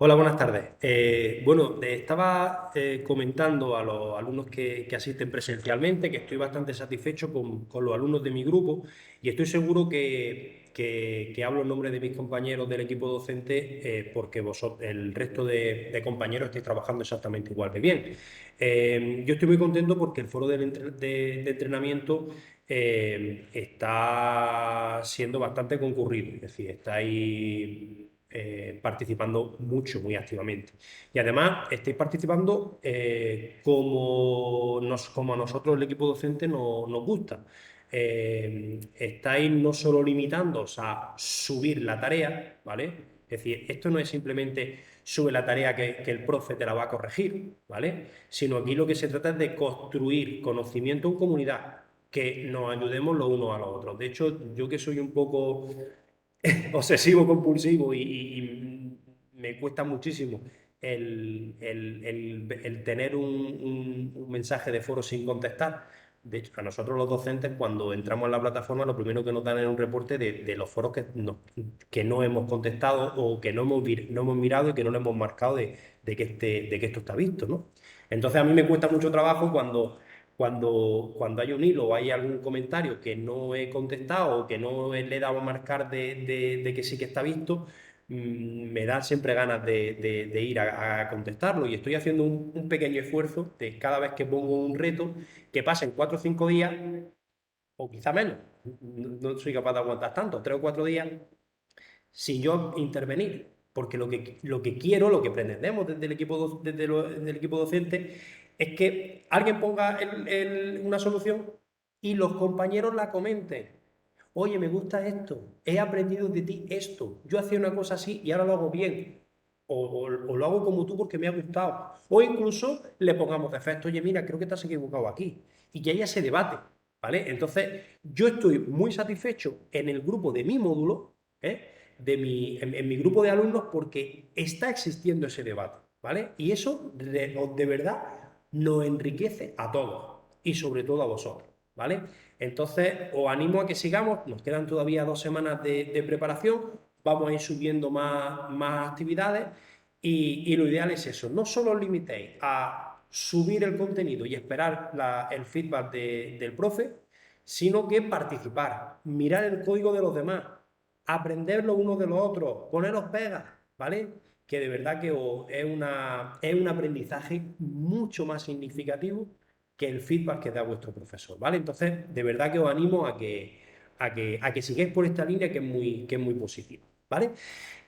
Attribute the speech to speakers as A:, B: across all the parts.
A: Hola, buenas tardes. Bueno, estaba comentando a los alumnos que asisten presencialmente que estoy bastante satisfecho con los alumnos de mi grupo y estoy seguro que hablo en nombre de mis compañeros del equipo docente porque vosotros, el resto de compañeros estáis trabajando exactamente igual de bien. Yo estoy muy contento porque el foro de entrenamiento está siendo bastante concurrido, es decir, estáis participando mucho, muy activamente. Y además estáis participando como a nosotros el equipo docente nos gusta. Estáis no solo limitándoos a subir la tarea, ¿vale? Es decir, esto no es simplemente sube la tarea que el profe te la va a corregir, ¿vale? Sino aquí lo que se trata es de construir conocimiento en comunidad, que nos ayudemos los unos a los otros. De hecho, yo que soy un poco obsesivo compulsivo y me cuesta muchísimo el tener un mensaje de foro sin contestar. De hecho, a nosotros los docentes, cuando entramos en la plataforma, lo primero que nos dan es un reporte de los foros que no hemos contestado o que no hemos mirado y que no le hemos marcado de que esto está visto, ¿no? Entonces, a mí me cuesta mucho trabajo cuando hay un hilo o hay algún comentario que no he contestado o que no le he dado a marcar de que sí que está visto, me da siempre ganas de ir a contestarlo y estoy haciendo un pequeño esfuerzo de cada vez que pongo un reto que pasen 4 o 5 días o quizá menos. No soy capaz de aguantar tanto, 3 o 4 días sin yo intervenir. Porque lo que quiero, lo que pretendemos desde el desde el equipo docente, es que alguien ponga una solución y los compañeros la comenten. Oye, me gusta esto, he aprendido de ti esto, yo hacía una cosa así y ahora lo hago bien. O lo hago como tú porque me ha gustado. O incluso le pongamos defecto, oye, mira, creo que te has equivocado aquí. Y que haya ese debate, ¿vale? Entonces, yo estoy muy satisfecho en el grupo de mi módulo, ¿eh? En mi grupo de alumnos porque está existiendo ese debate, ¿vale? Y eso de verdad nos enriquece a todos y sobre todo a vosotros, ¿vale? Entonces, os animo a que sigamos, nos quedan todavía 2 semanas de preparación, vamos a ir subiendo más actividades y lo ideal es eso, no solo os limitéis a subir el contenido y esperar el feedback del profe, sino que participar, mirar el código de los demás, aprender los unos de los otros, poneros pegas, ¿vale? Que de verdad que es un aprendizaje mucho más significativo que el feedback que da vuestro profesor, ¿vale? Entonces, de verdad que os animo a que sigáis por esta línea que es muy positiva, ¿vale?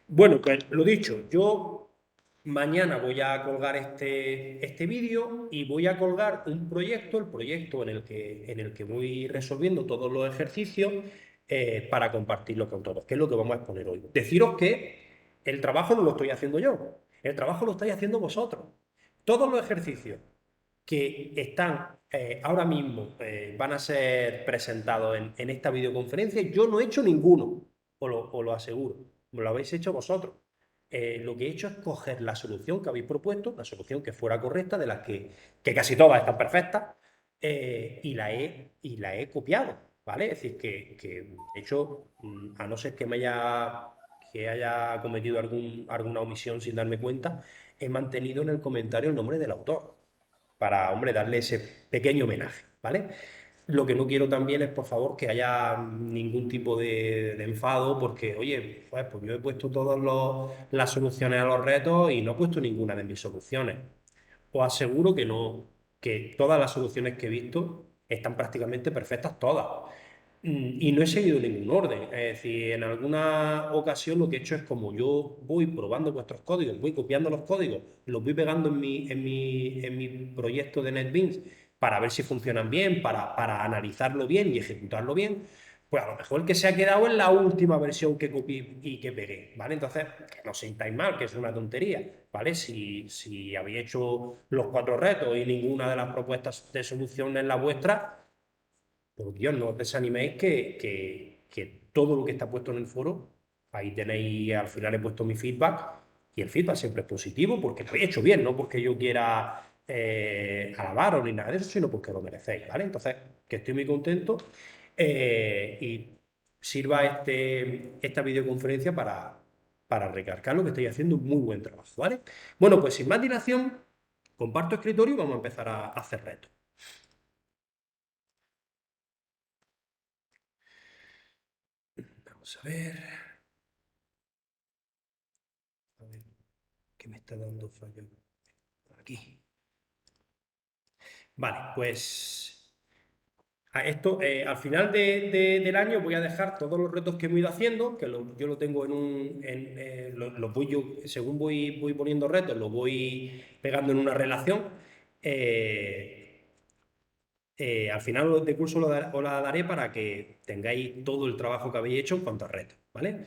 A: Bueno, pues lo dicho, yo mañana voy a colgar este vídeo y voy a colgar un proyecto, el proyecto en el que voy resolviendo todos los ejercicios para compartirlo con todos, que es lo que vamos a exponer hoy. Deciros que el trabajo no lo estoy haciendo yo, el trabajo lo estáis haciendo vosotros. Todos los ejercicios que están ahora mismo, van a ser presentados en esta videoconferencia, yo no he hecho ninguno, os lo aseguro, me lo habéis hecho vosotros. Lo que he hecho es coger la solución que habéis propuesto, la solución que fuera correcta, de las que casi todas están perfectas, y la he copiado, ¿vale? Es decir, que de hecho, a no ser que haya cometido alguna omisión sin darme cuenta, he mantenido en el comentario el nombre del autor para, hombre, darle ese pequeño homenaje, ¿vale? Lo que no quiero también es, por favor, que haya ningún tipo de enfado, porque, oye, pues yo he puesto todas las soluciones a los retos y no he puesto ninguna de mis soluciones. Os aseguro que no, que todas las soluciones que he visto están prácticamente perfectas todas. Y no he seguido ningún orden. Es decir, en alguna ocasión lo que he hecho es como yo voy probando vuestros códigos, voy copiando los códigos, los voy pegando en mi proyecto de NetBeans para ver si funcionan bien, para analizarlo bien y ejecutarlo bien. Pues a lo mejor el que se ha quedado es la última versión que copié y que pegué, ¿vale? Entonces, que no sintáis mal, que es una tontería, ¿vale? Si habéis hecho los 4 retos y ninguna de las propuestas de solución es la vuestra, por Dios, no os desaniméis que todo lo que está puesto en el foro, ahí tenéis, al final he puesto mi feedback, y el feedback siempre es positivo porque lo habéis hecho bien, no porque yo quiera alabaros ni nada de eso, sino porque lo merecéis, ¿vale? Entonces, que estoy muy contento y sirva esta videoconferencia para para recalcar que estoy haciendo un muy buen trabajo, ¿vale? Bueno, pues sin más dilación, comparto escritorio y vamos a empezar a hacer retos. Vamos a ver, ¿qué me está dando fallo? Aquí. Vale, pues esto, al final del año voy a dejar todos los retos que hemos ido haciendo, que yo lo tengo los voy yo, según voy poniendo retos, los voy pegando en una relación. Al final del curso os la daré para que tengáis todo el trabajo que habéis hecho en cuanto a retos, ¿vale?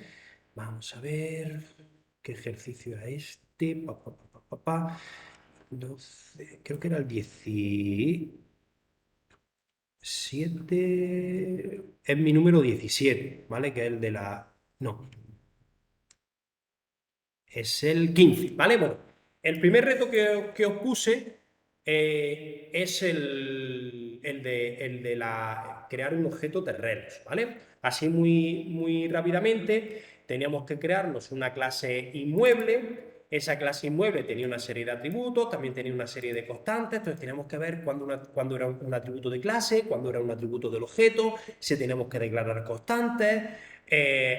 A: Vamos a ver qué ejercicio era este. 12, creo que era el 17. Es mi número 17, ¿vale? Que es el de la... No, es el 15, ¿vale? Bueno, el primer reto que os puse es el de crear un objeto terrenos, ¿vale? Así muy rápidamente teníamos que crearnos una clase inmueble. Esa clase inmueble tenía una serie de atributos, también tenía una serie de constantes, entonces teníamos que ver cuándo era un atributo de clase, cuándo era un atributo del objeto, si teníamos que declarar constantes,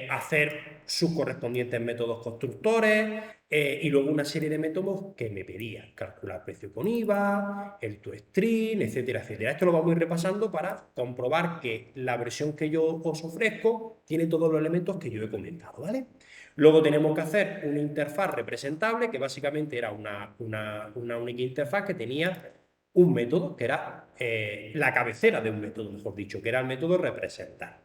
A: hacer sus correspondientes métodos constructores, y luego una serie de métodos que me pedían: calcular precio con IVA, el toString, etcétera, etcétera. Esto lo vamos a ir repasando para comprobar que la versión que yo os ofrezco tiene todos los elementos que yo he comentado, ¿vale? Luego tenemos que hacer una interfaz representable, que básicamente era una única interfaz que tenía un método, que era la cabecera de un método, mejor dicho, que era el método representar.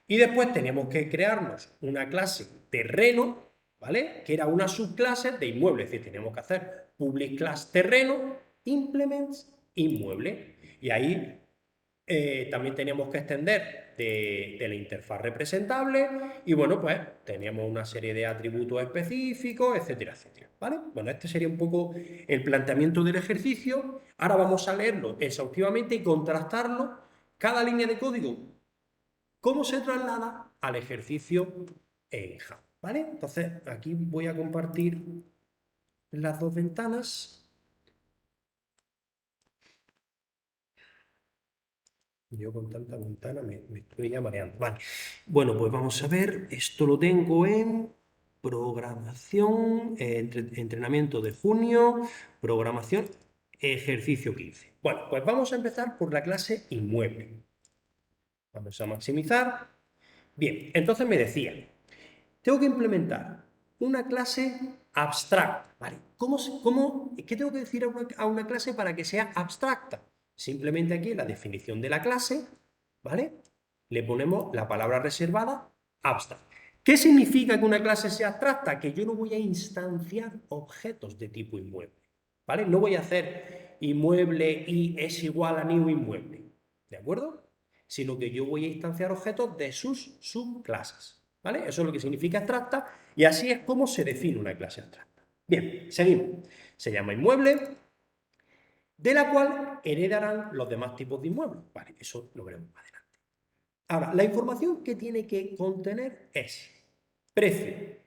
A: Y después teníamos que crearnos una clase terreno, ¿vale? Que era una subclase de inmueble, es decir, teníamos que hacer public class terreno, implements, inmueble. Y ahí también teníamos que extender de la interfaz representable y bueno, pues teníamos una serie de atributos específicos, etcétera, etcétera, ¿vale? Bueno, este sería un poco el planteamiento del ejercicio. Ahora vamos a leerlo exhaustivamente y contrastarlo, cada línea de código, cómo se traslada al ejercicio en Java, ¿vale? Entonces, aquí voy a compartir las dos ventanas. Yo con tanta ventana me estoy ya mareando. Vale. Bueno, pues vamos a ver. Esto lo tengo en programación, entrenamiento de junio, programación, ejercicio 15. Bueno, pues vamos a empezar por la clase inmueble. Vamos a maximizar. Bien, entonces me decía, tengo que implementar una clase abstracta, ¿vale? ¿Qué tengo que decir a una clase para que sea abstracta? Simplemente aquí en la definición de la clase, ¿vale? Le ponemos la palabra reservada abstract. ¿Qué significa que una clase sea abstracta? Que yo no voy a instanciar objetos de tipo inmueble, ¿vale? No voy a hacer inmueble y es igual a new inmueble, ¿de acuerdo? Sino que yo voy a instanciar objetos de sus subclases, ¿vale? Eso es lo que significa abstracta y así es como se define una clase abstracta. Bien, seguimos. Se llama inmueble, de la cual heredarán los demás tipos de inmuebles. Vale, eso lo veremos más adelante. Ahora, la información que tiene que contener es precio.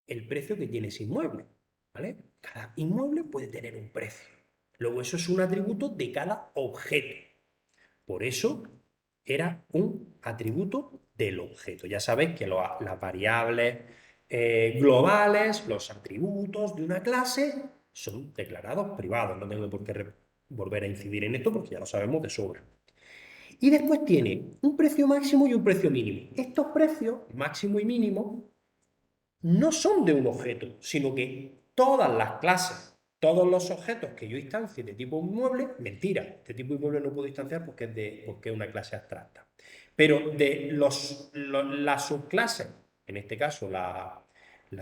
A: El precio que tiene ese inmueble, ¿vale? Cada inmueble puede tener un precio. Luego eso es un atributo de cada objeto. Por eso era un atributo del objeto. Ya sabéis que las variables globales, los atributos de una clase, son declarados privados. No tengo por qué volver a incidir en esto porque ya lo sabemos de sobra. Y después tiene un precio máximo y un precio mínimo. Estos precios, máximo y mínimo, no son de un objeto, sino que todas las clases, todos los objetos que yo instancie de tipo inmueble, mentira, este tipo inmueble no puedo instanciar porque es una clase abstracta. Pero de las subclases, en este caso la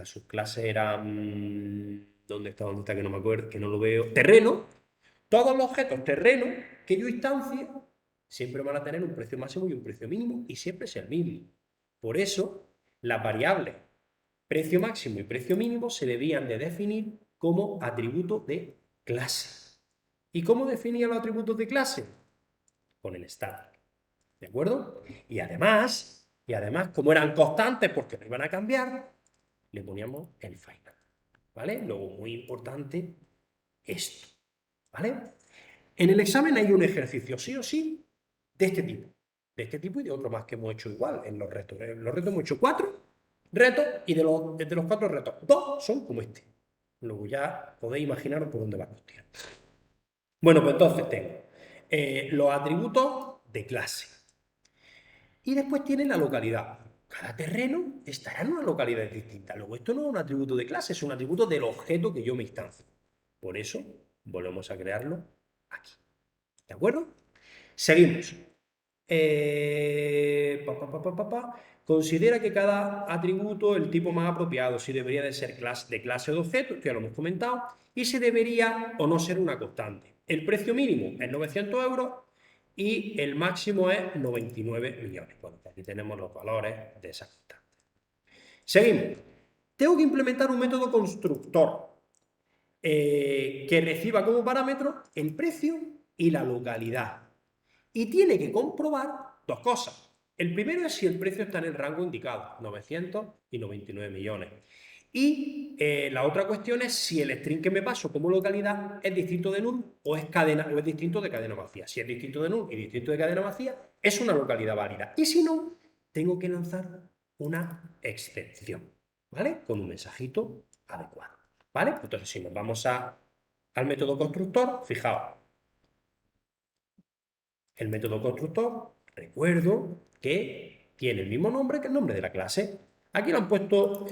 A: subclase era, ¿dónde está? Que no me acuerdo, que no lo veo. Terreno. Todos los objetos terreno que yo instancie siempre van a tener un precio máximo y un precio mínimo y siempre es el mismo. Por eso, las variables precio máximo y precio mínimo se debían de definir como atributos de clase. ¿Y cómo definía los atributos de clase? Con el static. ¿De acuerdo? Y además, Y además, como eran constantes porque no iban a cambiar, le poníamos el final, ¿vale? Luego, muy importante, esto, ¿vale? En el examen hay un ejercicio, sí o sí, de este tipo. De este tipo y de otro más que hemos hecho igual en los retos. En los retos hemos hecho 4 retos y de los 4 retos, 2 son como este. Luego ya podéis imaginaros por dónde va a costar. Bueno, pues entonces tengo los atributos de clase. Y después tiene la localidad. Cada terreno estará en una localidad distinta. Luego, esto no es un atributo de clase, es un atributo del objeto que yo me instancio. Por eso, volvemos a crearlo aquí. ¿De acuerdo? Seguimos. Considera que cada atributo el tipo más apropiado, si debería de ser de clase o de objeto, esto ya lo hemos comentado, y si debería o no ser una constante. El precio mínimo es 900 euros y el máximo es 99 millones. Bueno, pues aquí tenemos los valores de esa constante. Seguimos. Tengo que implementar un método constructor que reciba como parámetro el precio y la localidad. Y tiene que comprobar 2 cosas. El primero es si el precio está en el rango indicado, 900 y 99 millones. Y la otra cuestión es si el string que me paso como localidad es distinto de null o es distinto de cadena vacía. Si es distinto de null y distinto de cadena vacía, es una localidad válida. Y si no, tengo que lanzar una excepción, ¿vale? Con un mensajito adecuado, ¿vale? Entonces, si nos vamos al método constructor, fijaos, el método constructor, recuerdo que tiene el mismo nombre que el nombre de la clase. Aquí lo han puesto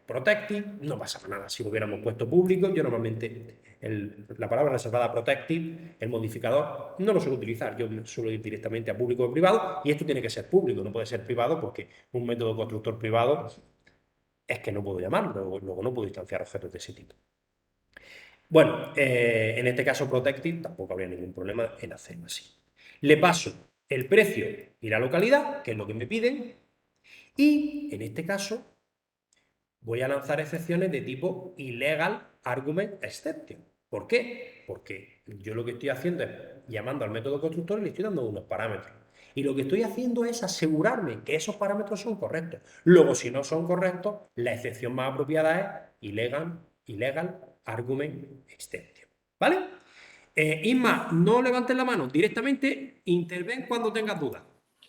A: protected, no pasa nada si lo hubiéramos puesto público. Yo normalmente la palabra reservada protected, el modificador, no lo suelo utilizar. Yo suelo ir directamente a público o privado y esto tiene que ser público, no puede ser privado porque un método constructor privado es que no puedo llamarlo, luego no puedo instanciar objetos de ese tipo. Bueno, en este caso protected tampoco habría ningún problema en hacerlo así. Le paso el precio y la localidad, que es lo que me piden, y en este caso voy a lanzar excepciones de tipo illegal argument exception. ¿Por qué? Porque yo lo que estoy haciendo es llamando al método constructor y le estoy dando unos parámetros. Y lo que estoy haciendo es asegurarme que esos parámetros son correctos. Luego, si no son correctos, la excepción más apropiada es illegal argument exception. ¿Vale? Isma, no levantes la mano, directamente interven cuando tengas dudas.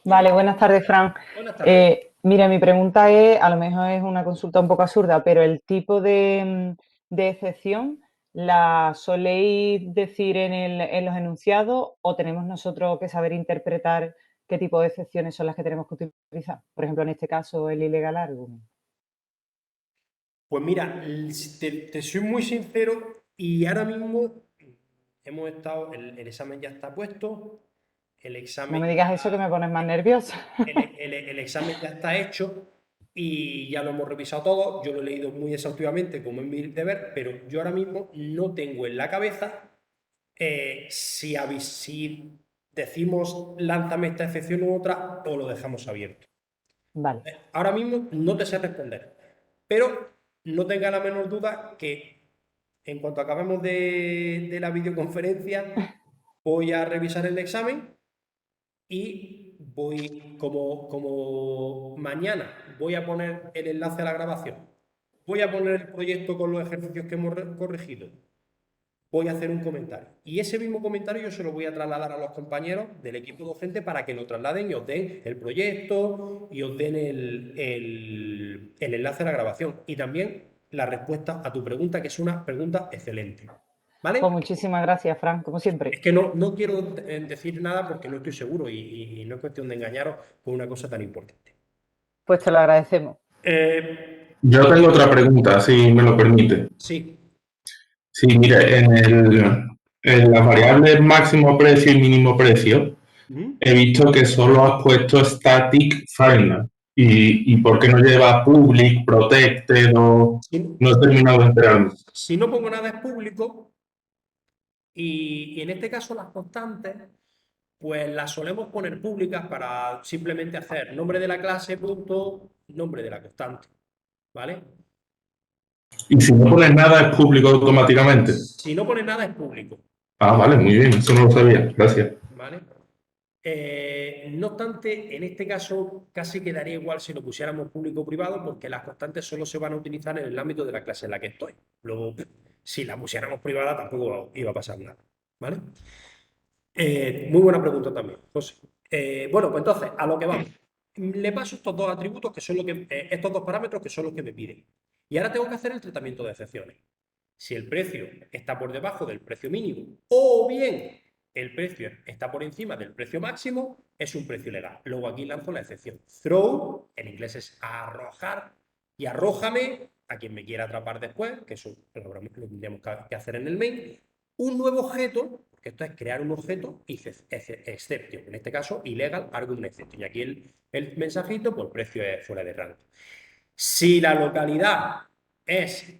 B: Vale, buenas tardes, Fran.
A: Buenas tardes.
B: Mira, mi pregunta es, a lo mejor es una consulta un poco absurda, pero el tipo de excepción, ¿la soléis decir en los enunciados o tenemos nosotros que saber interpretar qué tipo de excepciones son las que tenemos que utilizar? Por ejemplo, en este caso, el illegal argument.
A: Pues mira, te soy muy sincero y ahora mismo hemos estado, el examen ya está puesto, el
B: No
A: examen
B: me digas eso que me pones más nerviosa.
A: el examen ya está hecho y ya lo hemos revisado todo. Yo lo he leído muy exhaustivamente como es mi deber, pero yo ahora mismo no tengo en la cabeza si decimos lánzame esta excepción u otra o lo dejamos abierto.
B: Vale.
A: Ahora mismo no te sé responder, pero no tenga la menor duda que en cuanto acabemos de la videoconferencia voy a revisar el examen y voy, como mañana voy a poner el enlace a la grabación, voy a poner el proyecto con los ejercicios que hemos corregido, voy a hacer un comentario. Y ese mismo comentario yo se lo voy a trasladar a los compañeros del equipo docente para que lo trasladen y os den el proyecto y os den el enlace a la grabación. Y también la respuesta a tu pregunta, que es una pregunta excelente. ¿Vale?
B: Pues muchísimas gracias, Fran, como siempre.
A: Es que no quiero decir nada porque no estoy seguro y no es cuestión de engañaros con una cosa tan importante.
B: Pues te lo agradecemos.
C: Yo tengo otra pregunta, si me lo permite.
A: Sí.
C: Sí, mire, en las variables máximo precio y mínimo precio, he visto que solo has puesto static final. ¿Y por qué no lleva public, protected o no he terminado de enterarme?
A: Si no pongo nada es público y en este caso las constantes pues las solemos poner públicas para simplemente hacer nombre de la clase, punto, nombre de la constante, ¿vale?
C: Y si no pones nada, es público automáticamente.
A: Si no pones nada es público.
C: Ah, vale, muy bien, eso no lo sabía, gracias.
A: ¿Vale? No obstante, en este caso casi quedaría igual si lo pusiéramos público o privado, porque las constantes solo se van a utilizar en el ámbito de la clase en la que estoy. Luego, si la pusiéramos privada, tampoco iba a pasar nada, ¿vale? Muy buena pregunta también, José. Bueno, pues entonces, a lo que vamos. Le paso estos dos atributos que son estos dos parámetros que son los que me piden. Y ahora tengo que hacer el tratamiento de excepciones. Si el precio está por debajo del precio mínimo o bien el precio está por encima del precio máximo, es un precio legal. Luego aquí lanzo la excepción. Throw, en inglés es arrojar, y arrójame a quien me quiera atrapar después, que eso lo tendríamos que hacer en el main, un nuevo objeto, porque esto es crear un objeto exception, en este caso ilegal argument exception. Y aquí el mensajito, pues precio es fuera de rango. Si la localidad es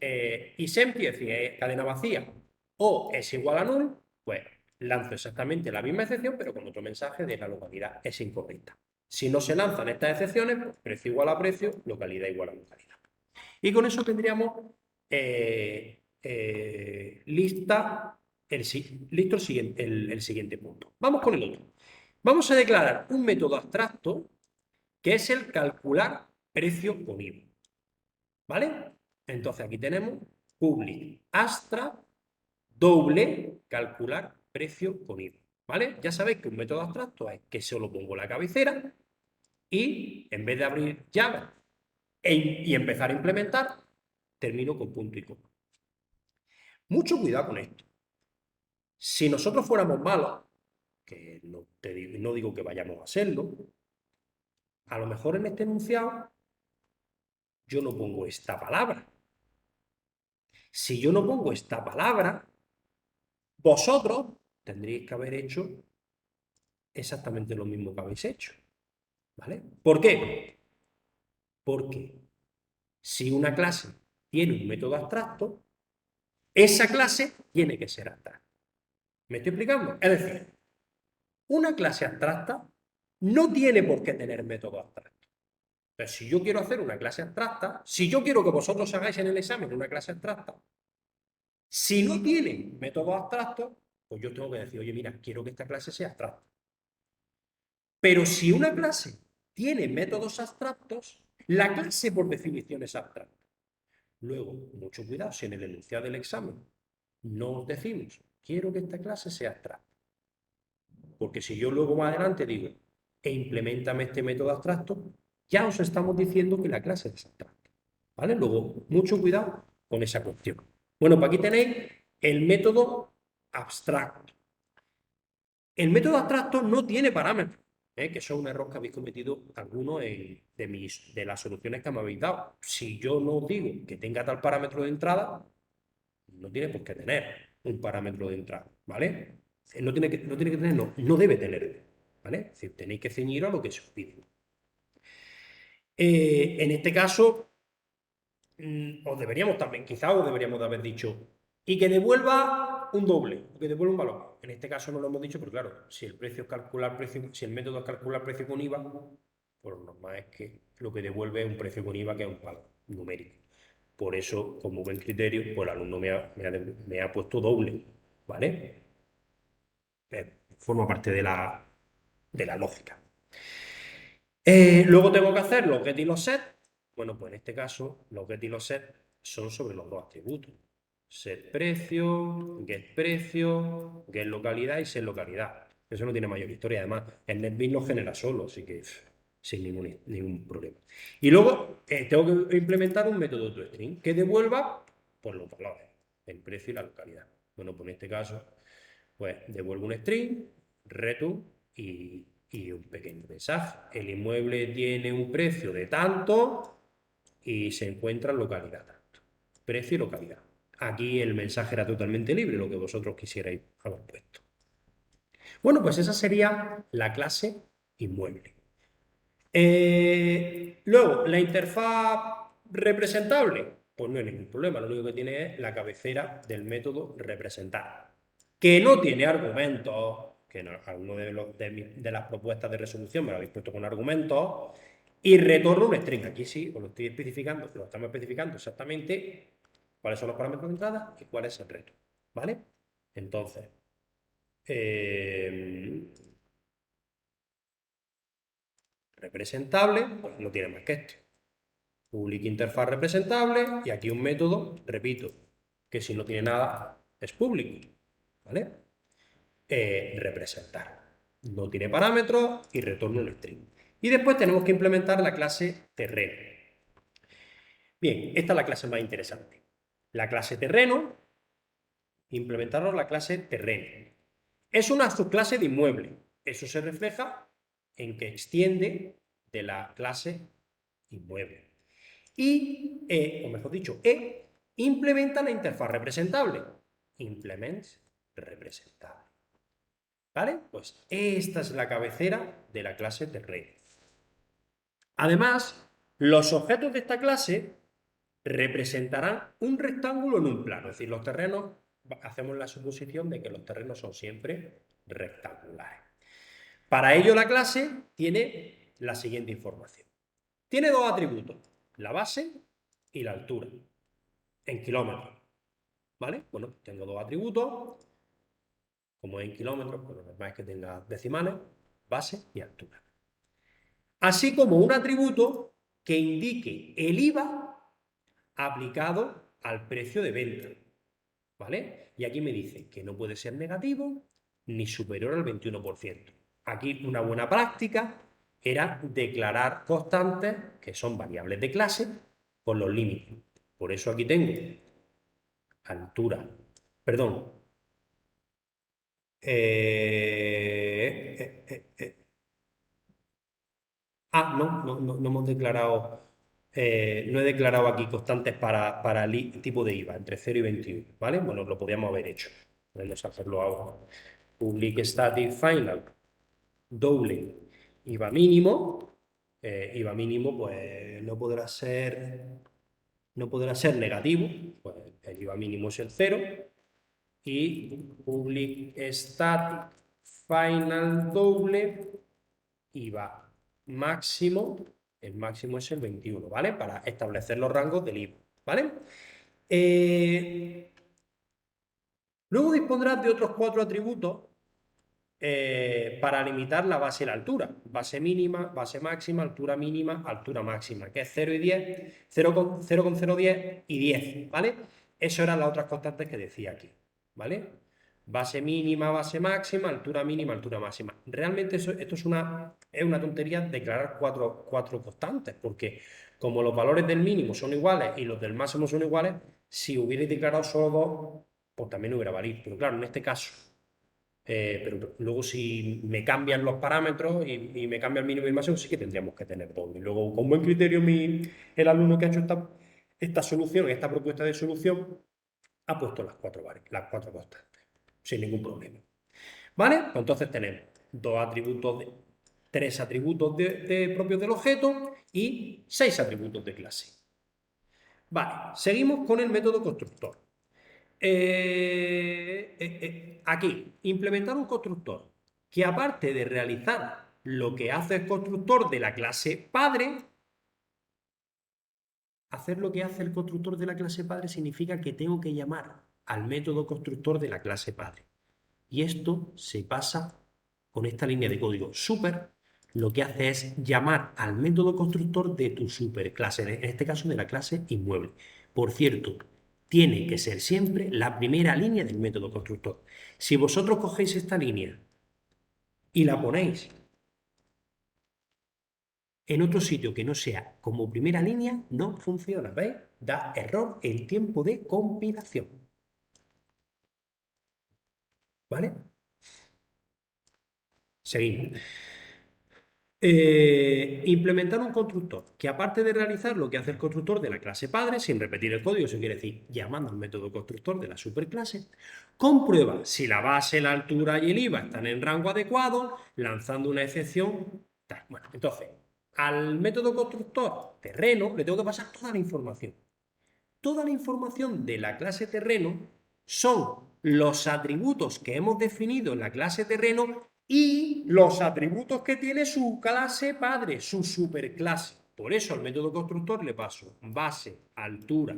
A: isempty, es decir, es cadena vacía, o es igual a null, pues lanzo exactamente la misma excepción, pero con otro mensaje de la localidad es incorrecta. Si no se lanzan estas excepciones, pues precio igual a precio, localidad igual a localidad. Y con eso tendríamos listo el siguiente punto. Vamos con el otro. Vamos a declarar un método abstracto que es el calcular precio con IVA. ¿Vale? Entonces aquí tenemos public abstract doble calcular precio con IVA. ¿Vale? Ya sabéis que un método abstracto es que solo pongo la cabecera y en vez de abrir Java y empezar a implementar, termino con punto y coma. Mucho cuidado con esto. Si nosotros fuéramos malos, que no digo que vayamos a serlo, a lo mejor en este enunciado yo no pongo esta palabra. Si yo no pongo esta palabra, vosotros tendríais que haber hecho exactamente lo mismo que habéis hecho. ¿Vale? ¿Por qué? Porque si una clase tiene un método abstracto, esa clase tiene que ser abstracta. ¿Me estoy explicando? Es decir, una clase abstracta no tiene por qué tener método abstracto. Pero si yo quiero hacer una clase abstracta, si yo quiero que vosotros hagáis en el examen una clase abstracta, si no tiene método abstracto, pues yo tengo que decir, oye, mira, quiero que esta clase sea abstracta. Pero si una clase tiene métodos abstractos, la clase por definición es abstracta. Luego, mucho cuidado, si en el enunciado del examen no os decimos, quiero que esta clase sea abstracta. Porque si yo luego más adelante digo, implementame este método abstracto, ya os estamos diciendo que la clase es abstracta. ¿Vale? Luego, mucho cuidado con esa cuestión. Bueno, pues aquí tenéis el método abstracto. El método abstracto no tiene parámetros, que eso es un error que habéis cometido algunos de las soluciones que me habéis dado. Si yo no digo que tenga tal parámetro de entrada, no tiene por qué tener un parámetro de entrada, ¿vale? No tiene que tener, no debe tener, ¿vale? Es decir, tenéis que ceñiros a lo que se os pide. En este caso, os deberíamos también, quizá os deberíamos de haber dicho, y que devuelva un doble, que devuelva un valor. En este caso no lo hemos dicho, pero claro, si el precio es calcular precio, si el método es calcular precio con IVA, pues lo normal es que lo que devuelve es un precio con IVA que es un valor numérico. Por eso, como buen criterio, pues el alumno me ha puesto doble, ¿vale? Forma parte de la lógica. Luego tengo que hacer los get y los set. Bueno, pues en este caso, los get y los set son sobre los dos atributos. Set precio, get localidad y set localidad. Eso no tiene mayor historia. Además, el NetBeans lo genera solo, así que sin ningún problema. Y luego tengo que implementar un método toString que devuelva por los valores, el precio y la localidad. Bueno, pues en este caso, pues devuelvo un string, return y un pequeño mensaje. El inmueble tiene un precio de tanto y se encuentra en localidad tanto. Precio y localidad. Aquí el mensaje era totalmente libre, lo que vosotros quisierais haber puesto. Bueno, pues esa sería la clase inmueble. Luego, la interfaz representable, pues no hay ningún problema, lo único que tiene es la cabecera del método representar, que no tiene argumentos, que no, alguno de las propuestas de resolución me lo habéis puesto con argumentos, y retorno un string. Aquí sí, os lo estoy especificando, lo estamos especificando exactamente cuáles son los parámetros de entrada y cuál es el reto, ¿vale? Entonces, representable, pues no tiene más que esto. Public interfaz representable, y aquí un método, repito, que si no tiene nada es público, ¿vale? Representar. No tiene parámetros y retorna un string. Y después tenemos que implementar la clase terreno. Bien, esta es la clase más interesante. La clase terreno, implementarnos la clase terreno. Es una subclase de inmueble. Eso se refleja en que extiende de la clase inmueble. Y, o mejor dicho, implementa la interfaz representable. Implements representable. ¿Vale? Pues esta es la cabecera de la clase terreno. Además, los objetos de esta clase representarán un rectángulo en un plano. Es decir, los terrenos, hacemos la suposición de que los terrenos son siempre rectangulares. Para ello la clase tiene la siguiente información. Tiene dos atributos, la base y la altura, en kilómetros. ¿Vale? Bueno, tengo dos atributos. Como es en kilómetros, pues lo normal es que tenga decimales, base y altura. Así como un atributo que indique el IVA aplicado al precio de venta, ¿vale? Y aquí me dice que no puede ser negativo ni superior al 21%. Aquí una buena práctica era declarar constantes, que son variables de clase, con los límites. Por eso aquí tengo altura, perdón, no hemos declarado, no he declarado aquí constantes para el tipo de IVA, entre 0 y 21, ¿vale? Bueno, lo podríamos haber hecho. Podemos hacerlo ahora. Public static final, doble IVA mínimo. IVA mínimo, pues no podrá ser negativo, pues el IVA mínimo es el 0. Y public static final doble IVA máximo, el máximo es el 21, ¿vale? Para establecer los rangos del IVA, ¿vale? Luego dispondrás de otros 4 atributos para limitar la base y la altura. Base mínima, base máxima, altura mínima, altura máxima, que es 0 y 10, 0,010 y 10, ¿vale? Eso eran las otras constantes que decía aquí, ¿vale? Base mínima, base máxima, altura mínima, altura máxima. Realmente esto es una tontería declarar cuatro constantes, porque como los valores del mínimo son iguales y los del máximo son iguales, si hubierais declarado solo dos, pues también hubiera valido. Pero claro, en este caso, pero luego si me cambian los parámetros y me cambia el mínimo y el máximo, sí que tendríamos que tener dos. Y luego, con buen criterio, el alumno que ha hecho esta solución, esta propuesta de solución, ha puesto las cuatro constantes, sin ningún problema. ¿Vale? Pues entonces tenemos tres atributos propios del objeto y 6 atributos de clase. Vale, seguimos con el método constructor. Aquí, implementar un constructor que, aparte de realizar lo que hace el constructor de la clase padre, hacer lo que hace el constructor de la clase padre significa que tengo que llamar al método constructor de la clase padre. Y esto se pasa con esta línea de código super. Lo que hace es llamar al método constructor de tu superclase, en este caso de la clase inmueble. Por cierto, tiene que ser siempre la primera línea del método constructor. Si vosotros cogéis esta línea y la ponéis en otro sitio que no sea como primera línea, no funciona, ¿veis? Da error el tiempo de compilación. ¿Vale? Seguimos. Implementar un constructor que, aparte de realizar lo que hace el constructor de la clase padre, sin repetir el código, eso quiere decir llamando al método constructor de la superclase, comprueba si la base, la altura y el IVA están en rango adecuado, lanzando una excepción. Bueno, entonces, al método constructor terreno le tengo que pasar toda la información. Toda la información de la clase terreno son los atributos que hemos definido en la clase terreno y los atributos que tiene su clase padre, su superclase. Por eso al método constructor le paso base, altura,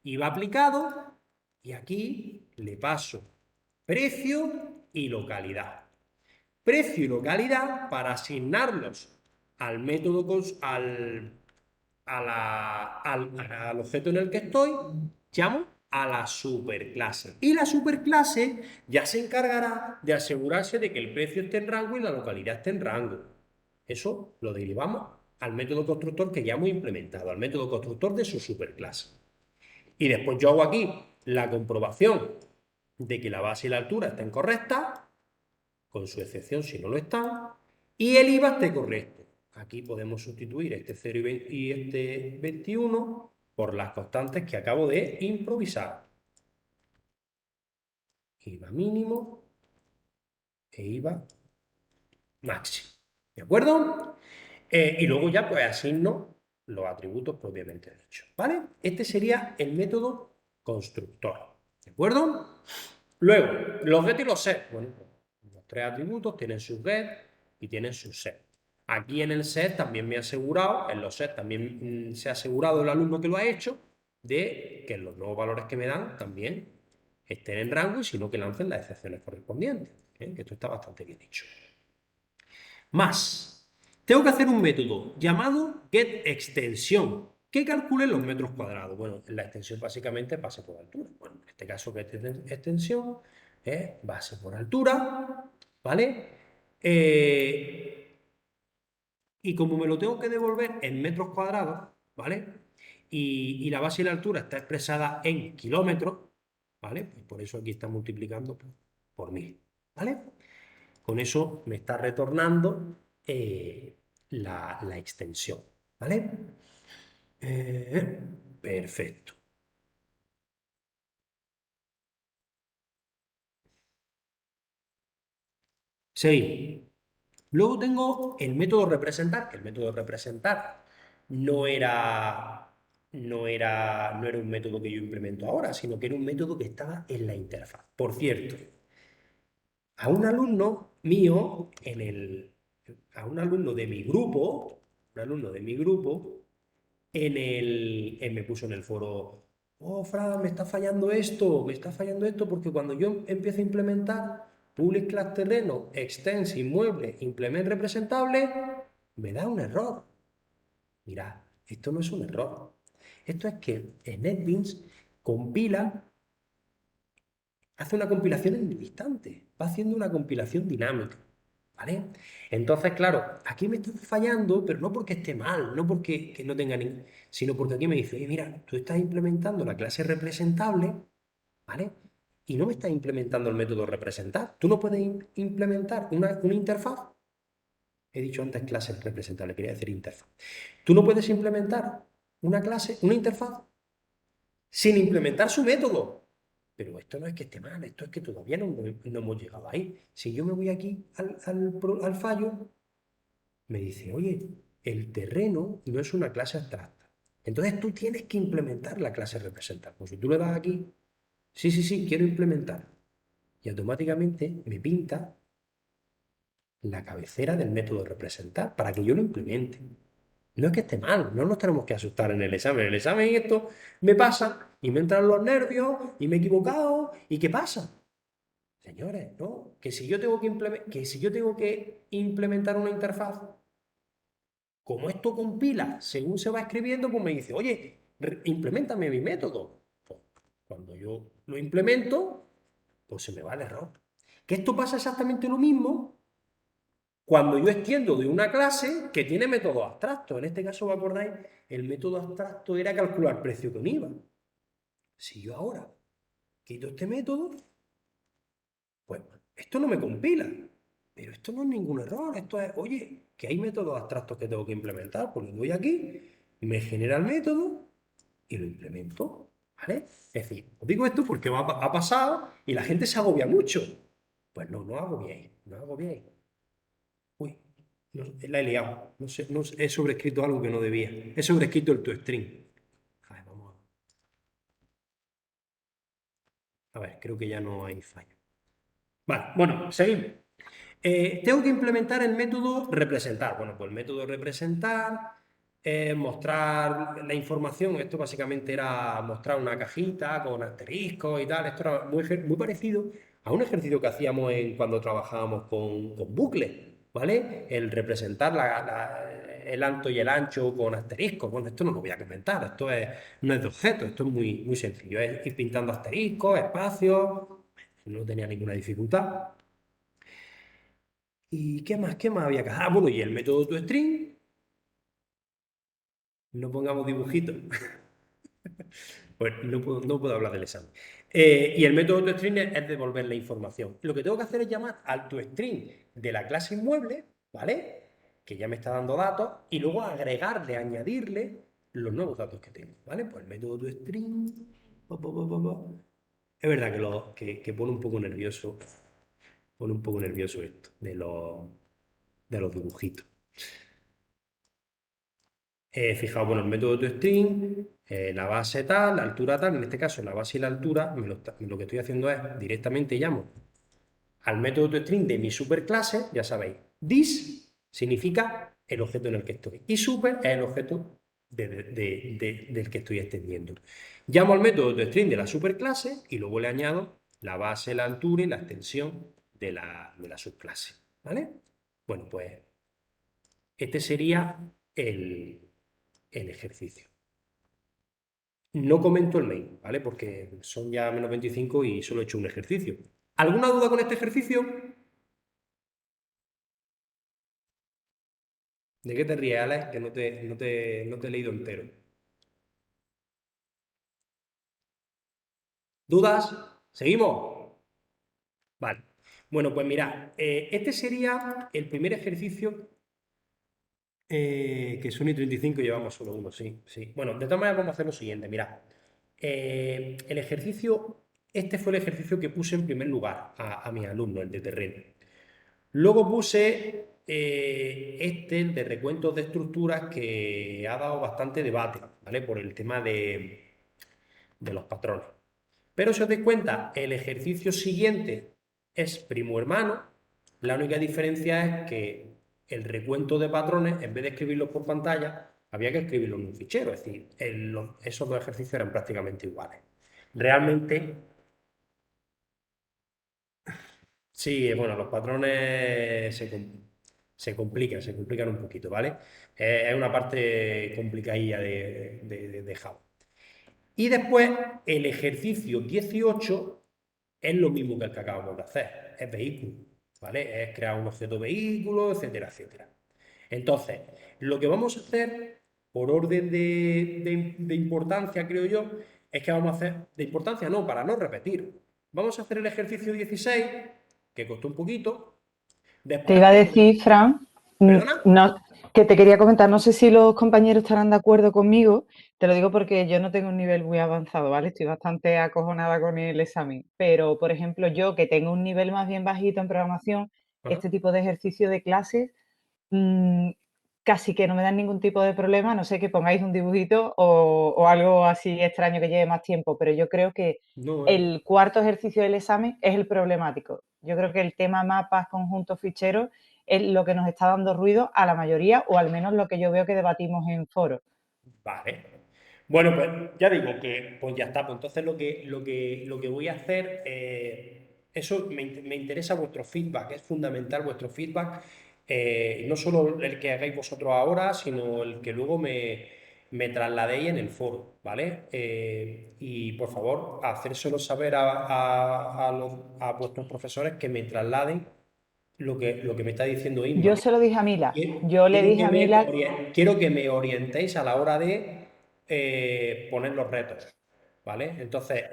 A: IVA aplicado, y aquí le paso precio y localidad. Precio y localidad para asignarlos al método, al objeto en el que estoy, llamo a la superclase. Y la superclase ya se encargará de asegurarse de que el precio esté en rango y la localidad esté en rango. Eso lo derivamos al método constructor que ya hemos implementado, al método constructor de su superclase. Y después yo hago aquí la comprobación de que la base y la altura estén correctas, con su excepción si no lo están, y el IVA esté correcto. Aquí podemos sustituir este 0 y este 21 por las constantes que acabo de improvisar. IVA mínimo e IVA máximo. ¿De acuerdo? Y luego ya pues asigno los atributos propiamente dichos. ¿Vale? Este sería el método constructor. ¿De acuerdo? Luego, los get y los set. Bueno, los tres atributos tienen sus get y tienen sus set. Aquí en el set también me he asegurado, en los set también se ha asegurado el alumno que lo ha hecho, de que los nuevos valores que me dan también estén en rango y si no que lancen las excepciones correspondientes. Esto está bastante bien dicho. Más, tengo que hacer un método llamado getExtensión que calcule los metros cuadrados. Bueno, la extensión básicamente es base por altura. Bueno, en este caso getExtensión es base por altura, ¿vale? Y como me lo tengo que devolver en metros cuadrados, ¿vale? Y la base y la altura está expresada en kilómetros, ¿vale? Pues por eso aquí está multiplicando por 1000, ¿vale? Con eso me está retornando la extensión, ¿vale? Perfecto. Seguimos. Luego tengo el método representar, que el método representar no era un método que yo implemento ahora, sino que era un método que estaba en la interfaz. Por cierto, a un alumno mío, a un alumno de mi grupo, me puso en el foro, oh, Fran, me está fallando esto, porque cuando yo empiezo a implementar public class terreno, extends, inmueble, implement representable, me da un error. Mirad, esto no es un error. Esto es que en NetBeans compila, hace una compilación en el instante, va haciendo una compilación dinámica. ¿Vale? Entonces, claro, aquí me está fallando, pero no porque esté mal, no porque que no tenga ningún, sino porque aquí me dice, oye, mira, tú estás implementando la clase representable, ¿vale? Y no me estás implementando el método representar. Tú no puedes implementar una interfaz. He dicho antes clase representable, quería decir interfaz. Tú no puedes implementar una clase, una interfaz, sin implementar su método. Pero esto no es que esté mal, esto es que todavía no hemos llegado ahí. Si yo me voy aquí al fallo, me dice, oye, el terreno no es una clase abstracta. Entonces tú tienes que implementar la clase representar. Pues si tú le das aquí, sí, quiero implementar. Y automáticamente me pinta la cabecera del método representar para que yo lo implemente. No es que esté mal, no nos tenemos que asustar en el examen. En el examen esto me pasa y me entran los nervios y me he equivocado. ¿Y qué pasa? Señores, ¿no? Que si yo tengo que implementar una interfaz, como esto compila según se va escribiendo, pues me dice, oye, implementame mi método. Pues, cuando yo lo implemento, pues se me va el error. Que esto pasa exactamente lo mismo cuando yo extiendo de una clase que tiene métodos abstractos. En este caso, ¿os acordáis? El método abstracto era calcular precio con IVA. Si yo ahora quito este método, pues esto no me compila. Pero esto no es ningún error. Esto es, oye, que hay métodos abstractos que tengo que implementar. Pues le doy aquí, me genera el método y lo implemento. ¿Vale? Es decir, os digo esto porque ha pasado y la gente se agobia mucho. Pues no agobiéis, no agobiéis. Uy, no, la he liado. No sé, he sobrescrito algo que no debía. He sobrescrito el toString. A ver, vamos a ver, creo que ya no hay fallo. Vale, bueno, seguimos. Tengo que implementar el método representar. Bueno, pues el método representar, mostrar la información. Esto básicamente era mostrar una cajita con asteriscos y tal. Esto era muy parecido a un ejercicio que hacíamos cuando trabajábamos con bucles. ¿vale? El representar el alto y el ancho con asteriscos. Bueno, esto no lo voy a comentar, no es de objeto, esto es muy, muy sencillo. Es ir pintando asteriscos, espacios, no tenía ninguna dificultad. ¿Y qué más? ¿Qué más había que hacer? Ah, bueno, y el método toString. No pongamos dibujitos. Pues no puedo hablar del examen. Y el método toString es devolver la información. Lo que tengo que hacer es llamar al toString de la clase inmueble, ¿vale? Que ya me está dando datos, y luego agregarle, añadirle los nuevos datos que tengo, ¿vale? Pues el método toString. Es verdad que pone un poco nervioso. Pone un poco nervioso esto de los dibujitos. Fijaos, bueno, el método toString, la base tal, la altura tal. En este caso, la base y la altura, lo que estoy haciendo es directamente llamo al método toString de mi superclase, ya sabéis. This significa el objeto en el que estoy. Y super es el objeto del que estoy extendiendo. Llamo al método toString de la superclase y luego le añado la base, la altura y la extensión de la subclase. ¿Vale? Bueno, pues este sería el ejercicio. No comento el main, ¿vale? Porque son ya menos 25 y solo he hecho un ejercicio. ¿Alguna duda con este ejercicio? ¿De qué te ríes, Alex? Que no te he leído entero. ¿Dudas? ¿Seguimos? Vale. Bueno, pues mirad, este sería el primer ejercicio que son y 35 llevamos solo uno, sí, sí. Bueno, de todas maneras vamos a hacer lo siguiente, mirad. Este fue el ejercicio que puse en primer lugar a mis alumnos, el de terreno. Luego puse el de recuentos de estructuras, que ha dado bastante debate, ¿vale? Por el tema de los patrones. Pero si os dais cuenta, el ejercicio siguiente es primo hermano. La única diferencia es que el recuento de patrones, en vez de escribirlos por pantalla, había que escribirlos en un fichero. Es decir, esos dos ejercicios eran prácticamente iguales. Realmente, sí, bueno, los patrones se complican un poquito, ¿vale? Es una parte complicadilla de Java. Y después, el ejercicio 18 es lo mismo que el que acabamos de hacer, es vehículo, ¿vale? Es crear un objeto vehículo, etcétera, etcétera. Entonces, lo que vamos a hacer, por orden de importancia, creo yo, es que vamos a hacer, de importancia no, para no repetir, vamos a hacer el ejercicio 16, que costó un poquito,
B: Te
A: después
B: iba a
A: hacemos...
B: decir, Fran,
A: ¿Perdona?
B: no, que te quería comentar, no sé si los compañeros estarán de acuerdo conmigo, te lo digo porque yo no tengo un nivel muy avanzado, ¿vale? Estoy bastante acojonada con el examen, pero, por ejemplo, yo que tengo un nivel más bien bajito en programación,
A: Ajá.
B: este tipo de ejercicio de clases mm, casi que no me dan ningún tipo de problema, a no sé que pongáis un dibujito o algo así extraño que lleve más tiempo, pero yo creo que
A: No,
B: el cuarto ejercicio del examen es el problemático. Yo creo que el tema mapas, conjuntos, ficheros es lo que nos está dando ruido a la mayoría, o al menos lo que yo veo que debatimos en foros.
A: Vale. Bueno, pues ya digo que pues ya está. Pues entonces lo que voy a hacer, eso me interesa vuestro feedback, es fundamental vuestro feedback, no solo el que hagáis vosotros ahora, sino el que luego me trasladéis en el foro, ¿vale? Y por favor, hacérselo saber a vuestros profesores que me trasladen lo que me está diciendo Inma.
B: Yo se lo dije a Mila,
A: Quiero,
B: yo le
A: quiero
B: dije
A: que
B: a
A: me,
B: Mila,
A: quiero que me orientéis a la hora de poner los retos, ¿vale? Entonces,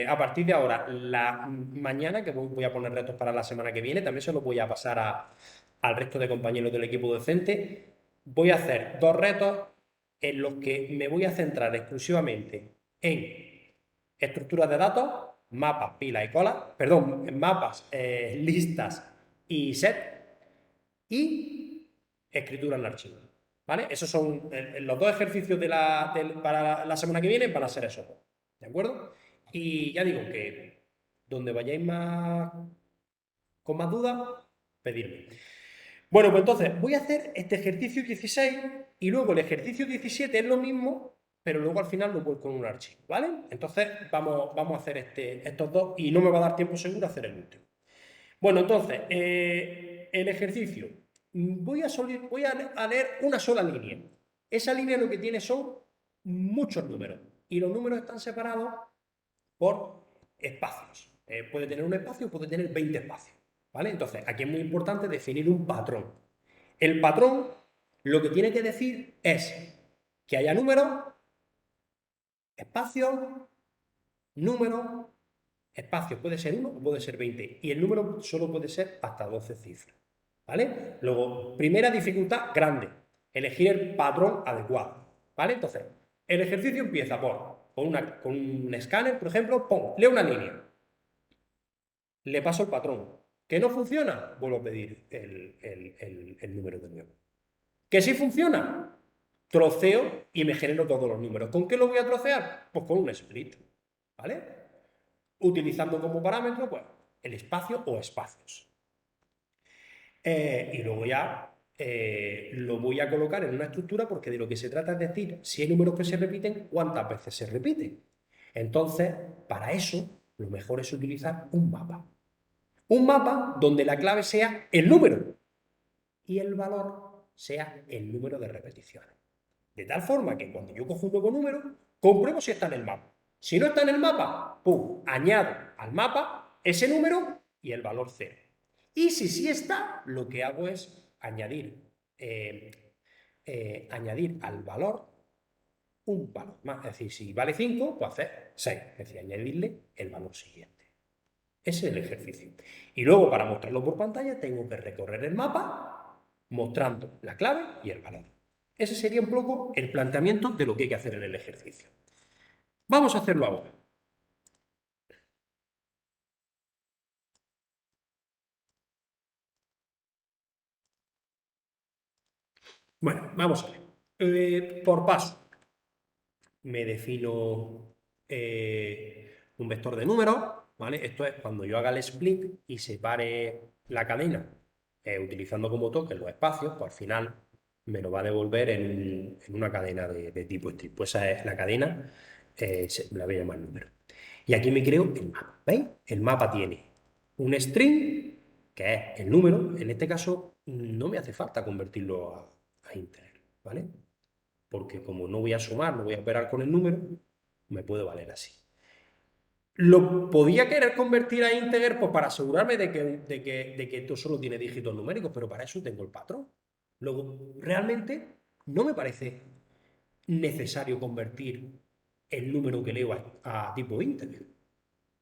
A: a partir de ahora, mañana, que voy a poner retos para la semana que viene, también se los voy a pasar al resto de compañeros del equipo docente. Voy a hacer 2 retos en los que me voy a centrar exclusivamente en estructuras de datos, mapas, pilas y colas, perdón, mapas, listas y set, y escritura en archivo. ¿Vale? Esos son los 2 ejercicios para la semana que viene, van a ser esos 2. ¿De acuerdo? Y ya digo que donde vayáis con más dudas, pedirme. Bueno, pues entonces voy a hacer este ejercicio 16 y luego el ejercicio 17 es lo mismo, pero luego al final lo vuelco en un archivo, ¿vale? Entonces vamos a hacer estos 2 y no me va a dar tiempo seguro a hacer el último. Bueno, entonces, el ejercicio. voy a leer una sola línea. Esa línea lo que tiene son muchos números y los números están separados por espacios. Puede tener un espacio, puede tener 20 espacios, ¿vale? Entonces, aquí es muy importante definir un patrón. El patrón lo que tiene que decir es que haya números, espacios, números, espacios. Puede ser 1 o puede ser 20. Y el número solo puede ser hasta 12 cifras, ¿vale? Luego, primera dificultad grande, elegir el patrón adecuado, ¿vale? Entonces, el ejercicio empieza con un escáner, por ejemplo, leo una línea, le paso el patrón. ¿Que no funciona? Vuelvo a pedir el número de nuevo. ¿Que sí funciona? Troceo y me genero todos los números. ¿Con qué lo voy a trocear? Pues con un split, ¿vale? Utilizando como parámetro, pues, el espacio o espacios. Y luego ya lo voy a colocar en una estructura porque de lo que se trata es decir, si hay números que se repiten, cuántas veces se repiten. Entonces, para eso, lo mejor es utilizar un mapa. Un mapa donde la clave sea el número y el valor sea el número de repeticiones. De tal forma que cuando yo cojo un nuevo número, compruebo si está en el mapa. Si no está en el mapa, ¡pum!, añado al mapa ese número y el valor 0. Y si sí está, lo que hago es añadir al valor un valor más. Es decir, si vale 5, pues hacer 6. Es decir, añadirle el valor siguiente. Ese es el ejercicio. Y luego, para mostrarlo por pantalla, tengo que recorrer el mapa mostrando la clave y el valor. Ese sería un poco el planteamiento de lo que hay que hacer en el ejercicio. Vamos a hacerlo ahora. Bueno, vamos a ver. Por paso, me defino un vector de números, ¿vale? Esto es cuando yo haga el split y separe la cadena utilizando como toque los espacios, pues al final me lo va a devolver en una cadena de tipo strip. Pues esa es la cadena, la voy a llamar número. Y aquí me creo el mapa, ¿veis? El mapa tiene un string, que es el número. En este caso no me hace falta convertirlo a integer, ¿vale? Porque como no voy a sumar, no voy a operar con el número, me puede valer así. Lo podía querer convertir a integer pues para asegurarme de que esto solo tiene dígitos numéricos, pero para eso tengo el patrón. Luego, realmente no me parece necesario convertir el número que leo a tipo integer.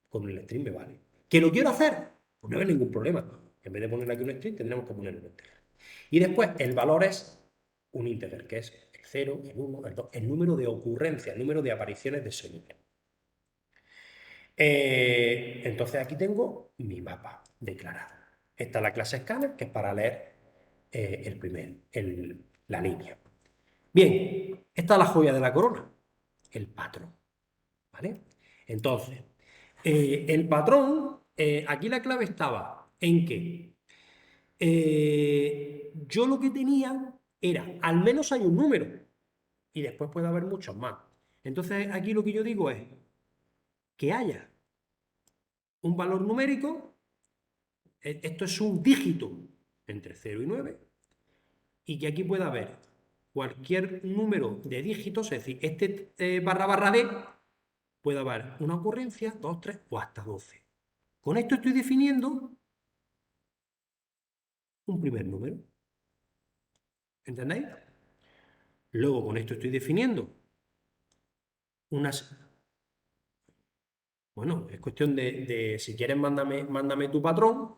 A: Con el string me vale. ¿Que lo quiero hacer? Pues no hay ningún problema. En vez de poner aquí un string, tendremos que poner un integer. Y después, el valor es un integer, que es el 0, el 1, el 2, el número de ocurrencias, el número de apariciones de ese número. Entonces aquí tengo mi mapa declarado. Esta es la clase scanner, que es para leer la línea. Bien, esta es la joya de la corona, el patrón, ¿vale? Entonces, el patrón, aquí la clave estaba en que yo lo que tenía era, al menos hay un número, y después puede haber muchos más. Entonces aquí lo que yo digo es que haya un valor numérico, esto es un dígito entre 0 y 9, y que aquí puede haber cualquier número de dígitos, es decir, este barra D, puede haber una ocurrencia, 2, 3 o hasta 12. Con esto estoy definiendo un primer número. ¿Entendéis? Luego con esto estoy definiendo unas... Bueno, es cuestión de si quieres, mándame tu patrón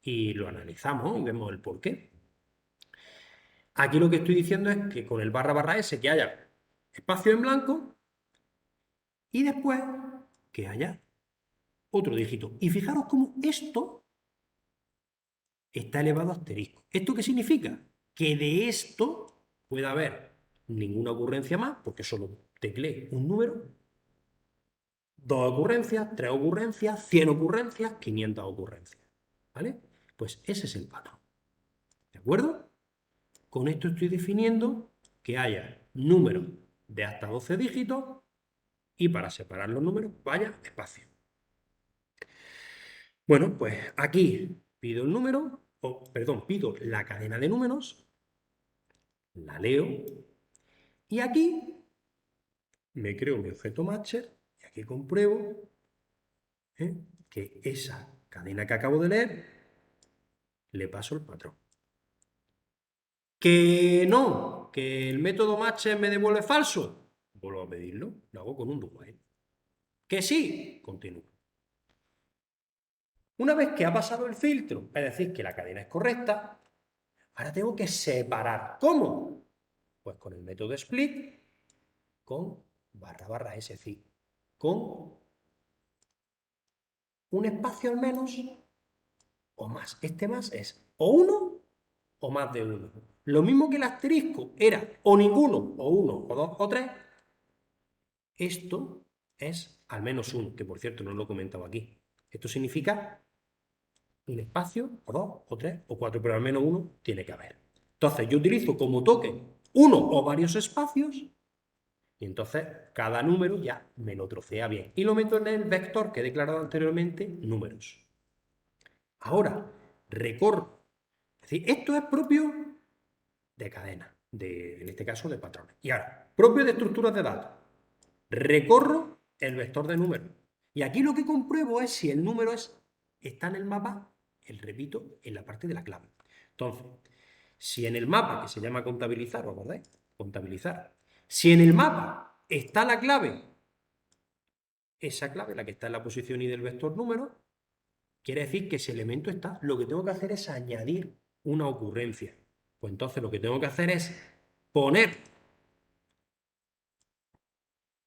A: y lo analizamos y vemos el porqué. Aquí lo que estoy diciendo es que con el barra S que haya espacio en blanco y después que haya otro dígito. Y fijaros cómo esto está elevado a asterisco. ¿Esto qué significa? Que de esto puede haber ninguna ocurrencia más, porque solo tecleé un número, 2 ocurrencias, 3 ocurrencias, 100 ocurrencias, 500 ocurrencias. ¿Vale? Pues ese es el patrón. ¿De acuerdo? Con esto estoy definiendo que haya números de hasta 12 dígitos y para separar los números vaya espacio. Bueno, pues aquí pido el número pido la cadena de números, la leo, y aquí me creo mi objeto matcher, y aquí compruebo que esa cadena que acabo de leer le paso el patrón. Que no, que el método matcher me devuelve falso, vuelvo a pedirlo, lo hago con un do while. Que sí, continúo. Una vez que ha pasado el filtro, es decir, que la cadena es correcta, ahora tengo que separar. ¿Cómo? Pues con el método split, con // es decir, con un espacio al menos o más. Este más es o 1 o más de 1. Lo mismo que el asterisco era o ninguno, o 1, o 2, o 3. Esto es al menos 1, que por cierto no lo he comentado aquí. Esto significa un espacio, o 2, o 3, o 4, pero al menos 1 tiene que haber. Entonces yo utilizo como token uno o varios espacios, y entonces cada número ya me lo trocea bien. Y lo meto en el vector que he declarado anteriormente, números. Ahora, recorro. Es decir, esto es propio de cadena, en este caso de patrones. Y ahora, propio de estructuras de datos. Recorro el vector de números. Y aquí lo que compruebo es si el número está en el mapa, repito, en la parte de la clave. Entonces, si en el mapa, que se llama contabilizar, ¿os acordáis? Contabilizar. Si en el mapa está la clave, esa clave, la que está en la posición y del vector número, quiere decir que ese elemento está. Lo que tengo que hacer es añadir una ocurrencia. Pues entonces lo que tengo que hacer es poner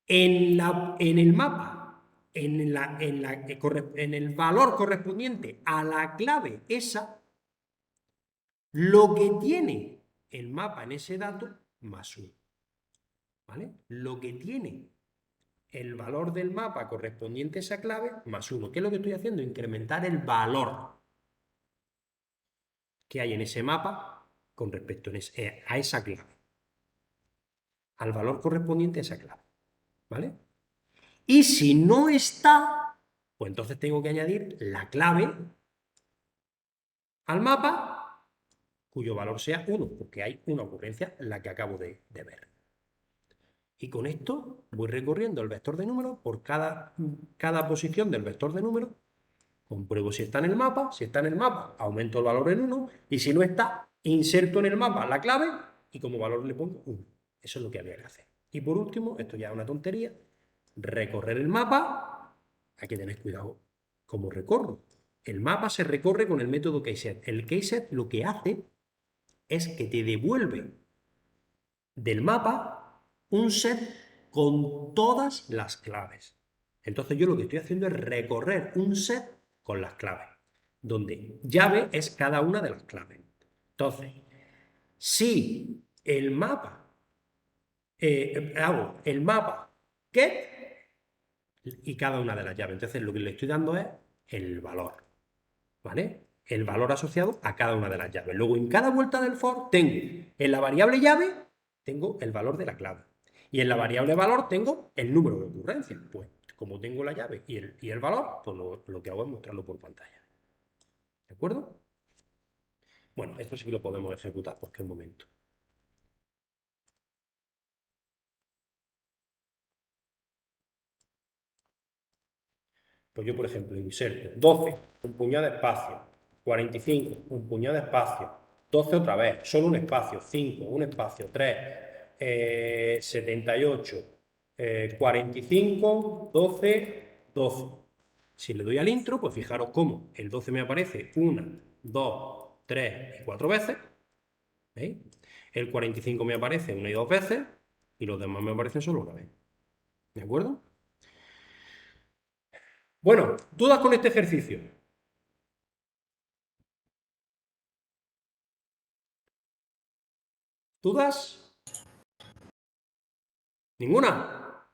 A: en el mapa, en el valor correspondiente a la clave esa, lo que tiene el mapa en ese dato más 1. ¿Vale? Lo que tiene el valor del mapa correspondiente a esa clave más 1. ¿Qué es lo que estoy haciendo? Incrementar el valor que hay en ese mapa con respecto a esa clave. Al valor correspondiente a esa clave. ¿Vale? Y si no está, pues entonces tengo que añadir la clave al mapa cuyo valor sea 1, porque hay una ocurrencia, la que acabo de ver. Y con esto voy recorriendo el vector de números por cada posición del vector de números, compruebo si está en el mapa, aumento el valor en 1, y si no está, inserto en el mapa la clave y como valor le pongo 1. Eso es lo que había que hacer. Y por último, esto ya es una tontería, recorrer el mapa, hay que tener cuidado cómo recorro. El mapa se recorre con el método kset. El kset lo que hace es que te devuelve del mapa un set con todas las claves. Entonces yo lo que estoy haciendo es recorrer un set con las claves, donde llave es cada una de las claves. Entonces, si el mapa, hago el mapa get y cada una de las llaves, entonces lo que le estoy dando es el valor, ¿vale? El valor asociado a cada una de las llaves. Luego en cada vuelta del for tengo en la variable llave tengo el valor de la clave. Y en la variable valor tengo el número de ocurrencias. Pues como tengo la llave y el valor, pues lo que hago es mostrarlo por pantalla. ¿De acuerdo? Bueno, esto sí que lo podemos ejecutar en cualquier momento. Pues yo, por ejemplo, inserto 12, un puñado de espacio, 45, un puñado de espacio, 12 otra vez, solo un espacio, 5, un espacio, 3, 78, 45, 12, 12. Si le doy al intro, pues fijaros cómo el 12 me aparece 1, 2, 3 y 4 veces. ¿Veis? El 45 me aparece 1 y 2 veces y los demás me aparecen solo una vez. ¿De acuerdo? Bueno, ¿dudas con este ejercicio? ¿Dudas? ¿Ninguna?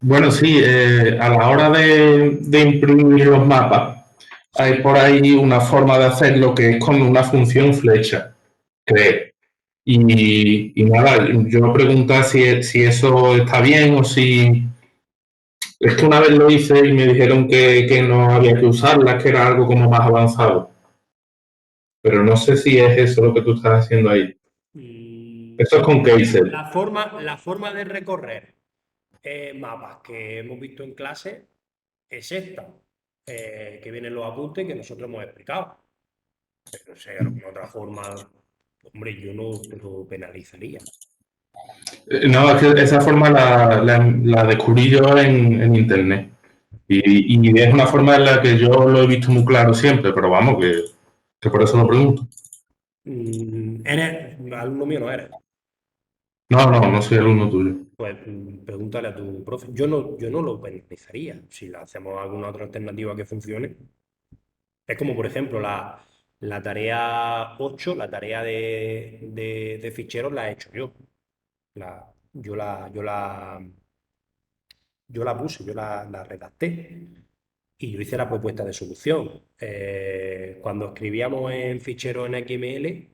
C: Bueno, sí, a la hora de imprimir los mapas, hay por ahí una forma de hacerlo que es con una función flecha, creo. Y nada, yo pregunto si eso está bien o si... Es que una vez lo hice y me dijeron que no había que usarla, que era algo como más avanzado. pero no sé si es eso lo que tú estás haciendo ahí. Esto es con Kaiser.
A: La forma de recorrer mapas que hemos visto en clase es esta, que vienen los apuntes que nosotros hemos explicado. Pero si hay alguna otra forma, hombre, yo no te lo penalizaría.
C: No, es que esa forma la descubrí yo en internet. Y es una forma en la que yo lo he visto muy claro siempre, pero vamos, que por eso lo pregunto.
A: ¿Eres alumno mío? No eres.
C: No soy alumno tuyo.
A: Pues pregúntale a tu profe. Yo no lo penalizaría si le hacemos alguna otra alternativa que funcione. Es como, por ejemplo, la tarea 8, la tarea de ficheros la he hecho yo. La, yo la, yo la, yo la puse, yo la redacté y yo hice la propuesta de solución. Cuando escribíamos en fichero en XML,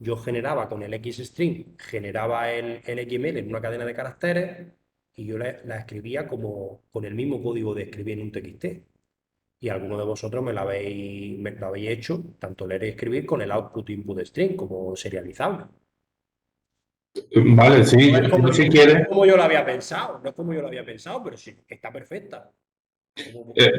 A: yo generaba con el XString, generaba el XML en una cadena de caracteres y yo la escribía como con el mismo código de escribir en un TXT. Y alguno de vosotros me lo habéis hecho, tanto leer y escribir, con el output input string como serializable.
C: Vale, sí,
A: No es como,
C: yo si
A: no
C: quieres,
A: es como yo lo había pensado, no es como yo lo había pensado, pero sí, está perfecta.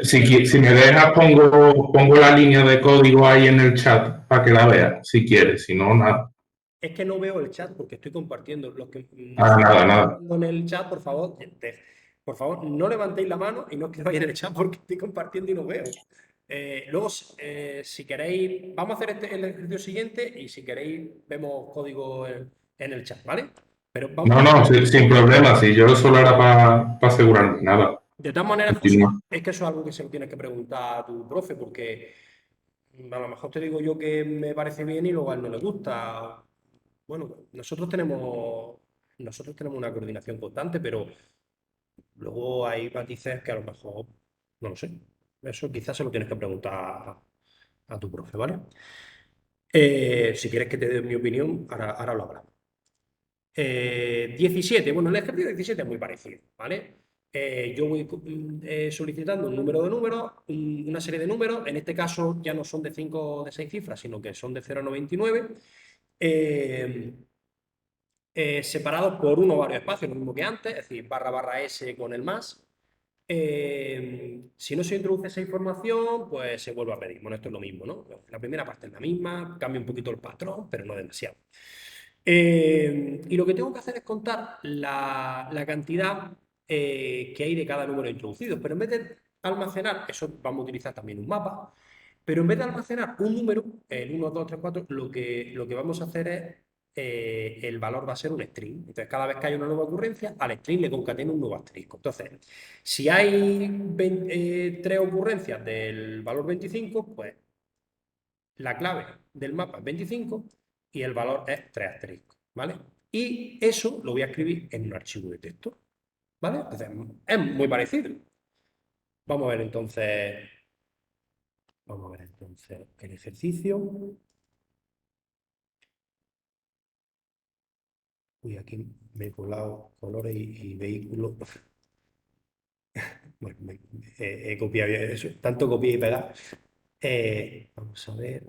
C: si me dejas pongo la línea de código ahí en el chat para que la veas, si quieres, si no, nada.
A: Es que no veo el chat porque estoy compartiendo. Los que no
C: Ah,
A: estéis
C: nada.
A: en el chat, por favor, no levantéis la mano y no escribáis en el chat porque estoy compartiendo y no veo. Luego, si queréis, vamos a hacer el ejercicio siguiente y si queréis, vemos código en el chat, ¿vale? Pero vamos.
C: No, sin problema, si yo solo era para asegurarme, nada.
A: De todas maneras, José,
C: Continúa.
A: es que eso es algo que se lo tienes que preguntar a tu profe, porque a lo mejor te digo yo que me parece bien y luego a él no le gusta. Bueno, nosotros tenemos una coordinación constante, pero luego hay matices que a lo mejor, no lo sé. Eso quizás se lo tienes que preguntar a tu profe, ¿vale? Si quieres que te dé mi opinión, ahora lo hablamos. 17, bueno, el ejercicio 17 es muy parecido, ¿vale? Yo voy solicitando un número de números, una serie de números, en este caso ya no son de 5 o de 6 cifras, sino que son de 0 a 99, separados por uno o varios espacios, lo mismo que antes, es decir, barra barra S con el más. Si no se introduce esa información, pues se vuelve a pedir. Bueno, esto es lo mismo, ¿no? La primera parte es la misma, cambia un poquito el patrón, pero no demasiado. Y lo que tengo que hacer es contar la cantidad que hay de cada número introducido. Pero en vez de almacenar, eso vamos a utilizar también un mapa, pero en vez de almacenar un número, el 1, 2, 3, 4, lo que vamos a hacer es, el valor va a ser un string. Entonces, cada vez que hay una nueva ocurrencia, al string le concateno un nuevo asterisco. Entonces, si hay 3 ocurrencias del valor 25, pues la clave del mapa es 25 y el valor es 3 asteriscos, ¿vale? Y eso lo voy a escribir en un archivo de texto, ¿vale? Entonces, es muy parecido. Vamos a ver entonces, el ejercicio. Uy, aquí me he colado colores y vehículos. Bueno, he copiado eso, tanto copiar y pegar. Vamos a ver.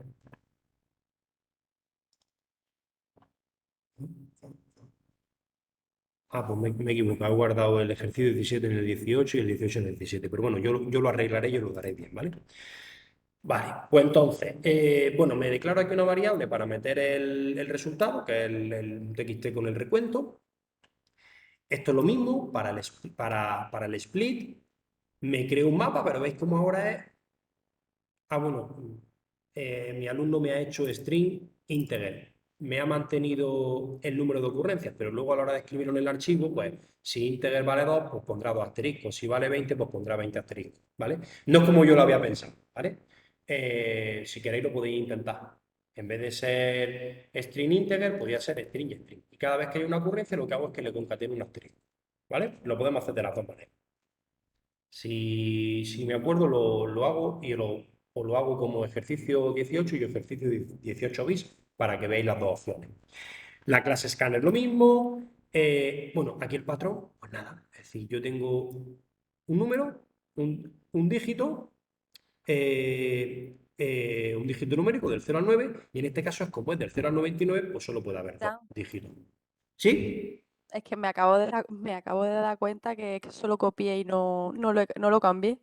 A: Pues me he equivocado, he guardado el ejercicio 17 en el 18 y el 18 en el 17. Pero bueno, yo lo arreglaré y yo lo daré bien, ¿vale? Vale, pues entonces, bueno, me declaro aquí una variable para meter el resultado, que es el TXT con el recuento. Esto es lo mismo para el split. Me creo un mapa, pero veis cómo ahora es. Bueno, mi alumno me ha hecho string integer. Me ha mantenido el número de ocurrencias, pero luego a la hora de escribirlo en el archivo, pues si integer vale 2, pues pondrá 2 asteriscos. Si vale 20, pues pondrá 20 asteriscos, ¿vale? No es como yo lo había pensado, ¿vale? Si queréis lo podéis intentar. En vez de ser string integer, podría ser string string. Y cada vez que hay una ocurrencia, lo que hago es que le concateno un asterisco, ¿vale? Lo podemos hacer de las dos maneras. Si me acuerdo, lo hago o lo hago como ejercicio 18 y ejercicio 18 bis para que veáis las dos opciones. La clase scanner lo mismo. Bueno, aquí el patrón, pues nada. Es decir, yo tengo un número, un dígito. un dígito numérico del 0 al 9, y en este caso es como es del 0 al 99, pues solo puede haber dos
D: Ya.
A: dígitos. ¿Sí?
D: Es que me acabo de dar cuenta que solo copié y no lo cambié.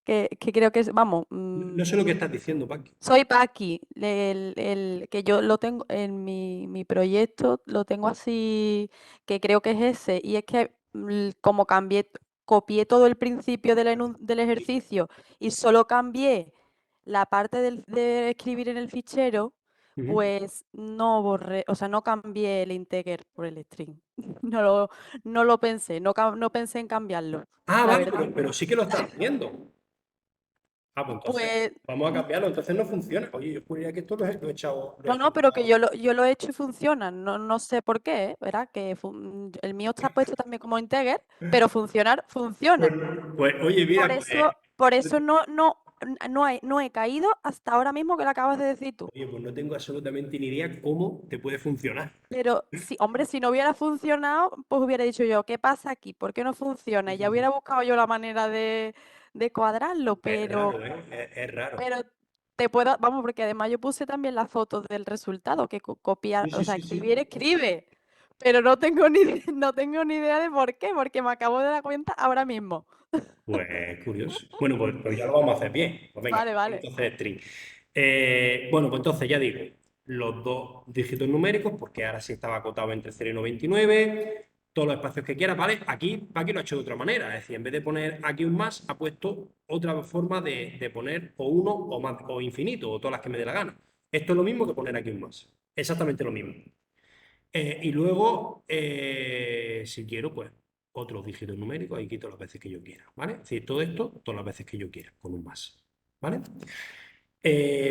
D: Que creo que es, vamos,
A: No sé lo que estás diciendo, Paqui.
D: soy Paqui, que yo lo tengo en mi proyecto, lo tengo así, que creo que es ese, y es que como copié todo el principio del ejercicio y solo cambié la parte de escribir en el fichero, pues no borré, o sea, no cambié el integer por el string. No lo pensé, no pensé en cambiarlo,
A: Ah,
D: la
A: vale,
D: verdad.
A: pero sí que lo estás haciendo. Ah, pues entonces
D: Pues
A: vamos a cambiarlo, entonces no funciona. Oye, yo juraría que esto lo he echado.
D: no, pero que yo lo he hecho y funciona. No sé por qué, ¿verdad? Que el mío está puesto también como integer, pero funciona.
A: Pues, oye, mira,
D: Por eso no he caído hasta ahora mismo que lo acabas de decir tú.
A: oye, pues no tengo absolutamente ni idea cómo te puede funcionar.
D: Pero si, hombre, si no hubiera funcionado, pues hubiera dicho yo, ¿qué pasa aquí? ¿Por qué no funciona? Y ya hubiera buscado yo la manera de cuadrarlo,
A: Es raro, ¿eh? Es raro.
D: pero vamos, porque además yo puse también las fotos del resultado, que copiar,
A: Sí,
D: o
A: sí,
D: sea,
A: sí, sí.
D: escribe, pero no tengo ni idea de por qué, porque me acabo de dar cuenta ahora mismo.
A: Pues curioso. Bueno, pues ya lo vamos a hacer bien. Pues venga,
D: Vale.
A: entonces string. Bueno, pues entonces ya digo, los dos dígitos numéricos, porque ahora sí estaba acotado entre 0 y 99, todos los espacios que quieras, ¿vale? Aquí lo ha hecho de otra manera, es decir, en vez de poner aquí un más, ha puesto otra forma de poner o uno o más, o infinito, o todas las que me dé la gana. Esto es lo mismo que poner aquí un más. Exactamente lo mismo. Y luego, si quiero, pues otros dígitos numéricos, ahí quito las veces que yo quiera, ¿vale? Es decir, todo esto, todas las veces que yo quiera, con un más, ¿vale?